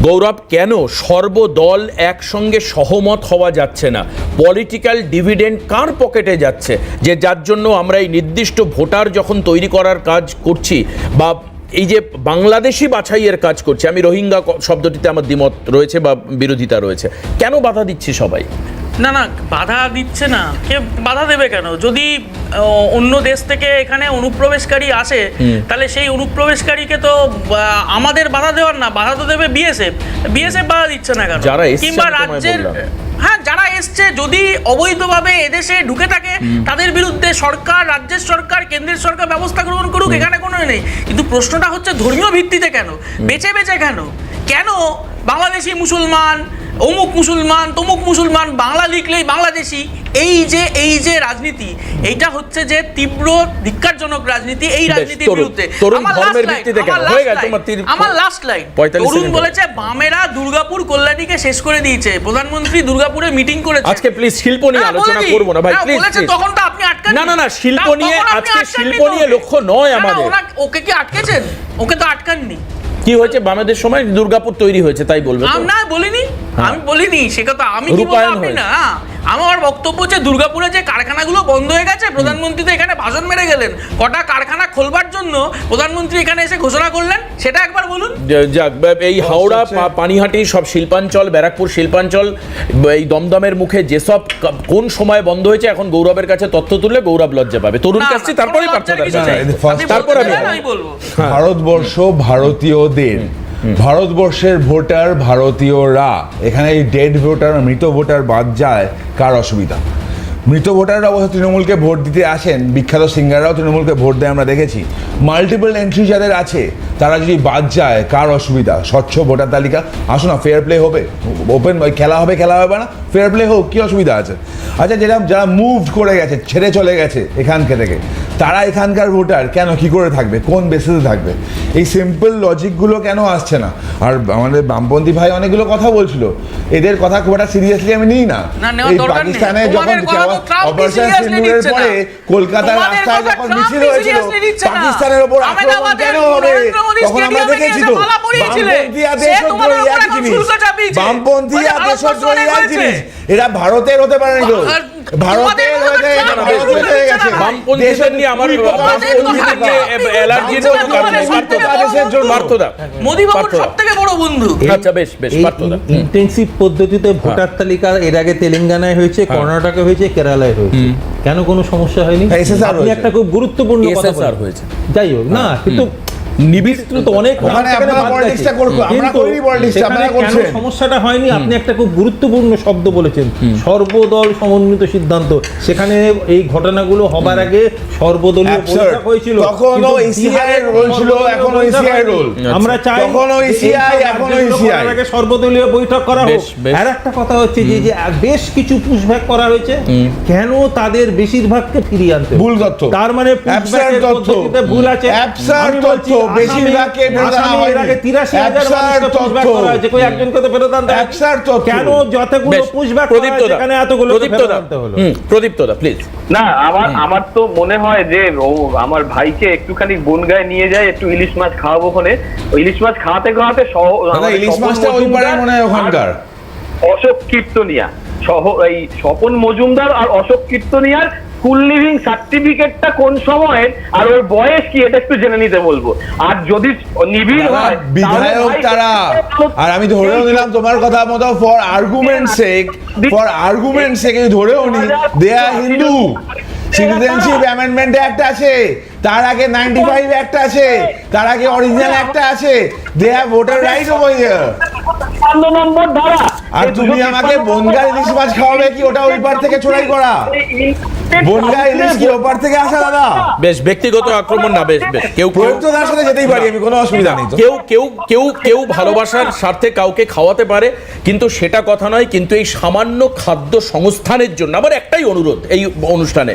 গৌরব, কেন সর্বদল একসঙ্গে সহমত হওয়া যাচ্ছে না? পলিটিক্যাল ডিভিডেন্ড কার পকেটে যাচ্ছে যে যার জন্য আমরা এই নির্দিষ্ট ভোটার যখন তৈরি করার কাজ করছি বা এই যে বাংলাদেশি বাছাইয়ের কাজ করছে, আমি রোহিঙ্গা শব্দটিতে আমার দ্বিমত রয়েছে বা বিরোধিতা রয়েছে, কেন বাধা দিচ্ছে সবাই? না না, বাধা দিচ্ছে না, কে বাধা দেবে কেন? যদি অন্য দেশ থেকে এখানে অনুপ্রবেশকারী আসে তাহলে সেই অনুপ্রবেশকারীকে তো আমাদের বাধা দেওয়ার না, বাধা তো দেবে বিএসএফ। বিএসএফ বাধা দিচ্ছে না কেন? যারা এসছে, কিংবা রাজ্যের, হ্যাঁ যারা এসছে যদি অবৈধভাবে এদেশে ঢুকে থাকে তাদের বিরুদ্ধে সরকার, রাজ্যের সরকার, কেন্দ্রের সরকার ব্যবস্থা গ্রহণ করুক, এখানে কোনো নেই। কিন্তু প্রশ্নটা হচ্ছে ধর্মীয় ভিত্তিতে কেন, বেছে বেছে কেন? কেন বাংলাদেশি মুসলমান, অমুক মুসলমান, তমুক মুসলমান, বাংলা লিখলেই বাংলাদেশি, এই যে রাজনীতি, এইটা হচ্ছে যে তীব্র ধিক্কারজনক রাজনীতি। এই রাজনীতির বিরুদ্ধে আমার লাস্ট লাইন, তরুণ বলেছে বামেরা দুর্গাপুর কল্যাণীকে শেষ করে দিয়েছে, প্রধানমন্ত্রী দুর্গাপুরে মিটিং করেছে। আজকে প্লিজ শিল্প নিয়ে আলোচনা করব না ভাই, প্লিজ। তখন তো আপনি আটকান না না না, শিল্প নিয়ে আজকে শিল্প নিয়ে লক্ষ্য নয় আমাদের। ওকে কি আটকেছেন? ওকে তো আটকাননি। কি হয়েছে বামেদের সময়? দুর্গাপুর তৈরি হয়েছে তাই বলবে? না বলিনি, আমি বলিনি সে কথা। আমি কি বলবো আপনি না, আমার বক্তব্য হচ্ছে দুর্গাপুরে যে কারখানাগুলো বন্ধ হয়ে গেছে, প্রধানমন্ত্রী তো এখানে ভাষণ মেরে গেলেন, কটা কারখানা খোলবার জন্য প্রধানমন্ত্রী এখানে এসে ঘোষণা করলেন সেটা একবার বলুন। যাক, এই হাওড়া, পানিহাটি সব শিল্পাঞ্চল, ব্যারাকপুর শিল্পাঞ্চল, এই দমদমের মুখে যেসব কোন সময় বন্ধ হয়েছে, এখন গৌরবের কাছে তথ্য তুললে গৌরব লজ্জা পাবে। তরুণ কাছে তারপরেই তারপর আমি বলবো ভারতবর্ষ ভারতীয়দের, ভারতবর্ষের ভোটার ভারতীয়রা, এখানে এই ডেড ভোটার, মৃত ভোটার বাদ যায়, কার অসুবিধা? মৃত ভোটাররা অবশ্য তৃণমূলকে ভোট দিতে আসেন, বিখ্যাত সিঙ্গাররাও তৃণমূলকে ভোট দেয়, আমরা দেখেছি। মাল্টিপল এন্ট্রি যাদের আছে তারা যদি বাদ যায়, কার অসুবিধা? স্বচ্ছ ভোটার তালিকা, আসো না, ফেয়ার প্লে হবে, ওপেন খেলা হবে না, ফেয়ার প্লে হোক, কী অসুবিধা আছে? আচ্ছা, যারা মুভ করে গেছে, ছেড়ে চলে গেছে এখানকে থেকে, তারা এখানকার ভোটার কেন, কি করে থাকবে, কোন বেসিসে থাকবে? এই সিম্পল লজিকগুলো কেন আসছে না? আর আমাদের বামপন্থী ভাই অনেকগুলো কথা বলছিল, এদের কথা খুব একটা সিরিয়াসলি আমি নিই না। এই পাকিস্তানে যখন অপারেশন সিন্দুরের পরে কলকাতার রাস্তায় যখন মিছিল হয়েছিল, পাকিস্তানের ওপর আক্রমণ কেন হবে? তখন আমরা দেখেছি তো, বামপন্থী আর দেশদ্রোহী এক জিনিস, বামপন্থী আর দেশদ্রোহী এক জিনিস। এরা ভারতের হতে পারে না, ভারতের হয়ে গেছে। বামপন্থীদের নিয়ে আমার অ্যালার্জির কোনো কারণ নেই। মোদি বাবুর সবথেকে বড় বন্ধু। আচ্ছা, বেশ পার্থদা, ইন্টেনসিভ পদ্ধতিতে ভোটার তালিকা এর আগে তেলেঙ্গানায় হয়েছে, কর্ণাটকে হয়েছে, কেরালায় হয়েছে, কেন কোনো সমস্যা হয়নি? আপনি একটা খুব গুরুত্বপূর্ণ কথা হয়েছে, যাই হোক না, কিন্তু নিবিড় অনেক সমস্যাটা হয়নি। আপনি একটা খুব গুরুত্বপূর্ণ শব্দ বলেছেন, সর্বদল সমন্বিত সিদ্ধান্ত। সেখানে এই ঘটনাগুলো হবার আগে সর্বদলীয় বৈঠক হয়েছিল, আমরা চাই সর্বদলীয় বৈঠক করা হোক। আর একটা কথা হচ্ছে যে বেশ কিছু পুশব্যাক করা হয়েছে, কেন তাদের বেশিরভাগকে ফিরিয়ে আনতে? ভুল তথ্য, তার মানে ভুল আছে। আমি বলছি বেশিরভাগকে ফেরত আনা হয়নি। 83,000 মানুষকে পুশব্যাক করা হয়েছে, কই একজনকে তো ফেরত আনতে হবে। কেন যতগুলো পুশব্যাক করা হয়েছে সেখানে এতগুলো ফেরত আনতে হলো? প্রদীপ্তদা প্লিজ। না, আমার তো মনে হয় যে আমার ভাইকে একটুখানি বনগায় নিয়ে যায়, একটু ইলিশ মাছ খাওয়াবো। ওখানে ইলিশ মাছ খাওয়াতে ইলিশ মাছটা ওই পারে মনে হয় ওখানকার অশোক কীর্তনিয়া এই স্বপন মজুমদার আর অশোক কীর্তনিয়ার স্কুল লিভিং সার্টিফিকেটটা কোন সময়ের আর ওর বয়স কি, এটা একটু জেনে নিতে বলবো। আর যদি নিবিড় হয়, বিধায়ক তারা, আর আমি ধরেও নিলাম তোমার কথা মতো, ফর আর্গুমেন্ট সেক ধরেও নি, দে আর হিন্দু। সিটিজেনশিপ অ্যামেন্ডমেন্ট অ্যাক্ট আছে, তার আগে 95 অ্যাক্ট আছে, তার আগে অরিজিনাল অ্যাক্ট আছে, they have voter right over here. আর তুমি আমাকে বনগাঁ ইলিশ মাছ খাওয়াবে কি? ওটা ওই পার থেকে চোরাই করা। বনগাঁ ইলিশ কি ওপার থেকে আসা দাদা? বেশ ব্যক্তিগত আক্রমণ না, বেশ কেউ প্রযুক্তদার সাথে যেতেই পারি আমি, কোনো অসুবিধা নেই। কেউ ভালোবাসার স্বার্থে কাউকে খাওয়াতে পারে, কিন্তু সেটা কথা নয়। কিন্তু এই সামান্য খাদ্য সংস্থানের জন্য আমার একটাই অনুরোধ, এই অনুষ্ঠানে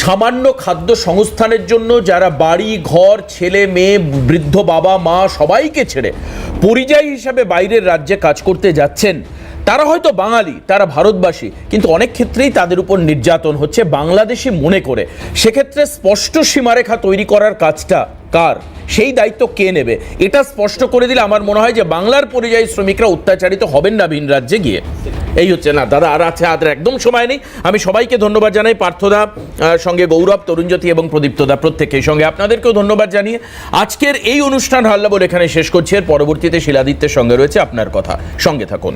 সামান্য খাদ্য সংস্থানের জন্য যারা বাড়ি ঘর, ছেলে মেয়ে, বৃদ্ধ বাবা মা সবাইকে ছেড়ে পরিযায়ী হিসাবে বাইরের রাজ্যে কাজ করতে যাচ্ছেন, তারা হয়তো বাঙালি, তারা ভারতবাসী, কিন্তু অনেক ক্ষেত্রেই তাদের উপর নির্যাতন হচ্ছে বাংলাদেশি মনে করে। সেক্ষেত্রে স্পষ্ট সীমারেখা তৈরি করার কাজটা কার, সেই দায়িত্ব কে নেবে, এটা স্পষ্ট করে দিলে আমার মনে হয় যে বাংলার পরিযায়ী শ্রমিকরা অত্যাচারিত হবেন না ভিন রাজ্যে গিয়ে। এই হচ্ছে না দাদা, আর আছে আর একদম সময় নেই। আমি সবাইকে ধন্যবাদ জানাই, পার্থদা সঙ্গে গৌরব, তরুণজ্যোতি এবং প্রদীপ্তদা প্রত্যেকেই সঙ্গে আপনাদেরকেও ধন্যবাদ জানিয়ে আজকের এই অনুষ্ঠান হাল্লা বলে এখানে শেষ করছি। এর পরবর্তীতে শিলাদিত্যের সঙ্গে রয়েছে আপনার কথা, সঙ্গে থাকুন।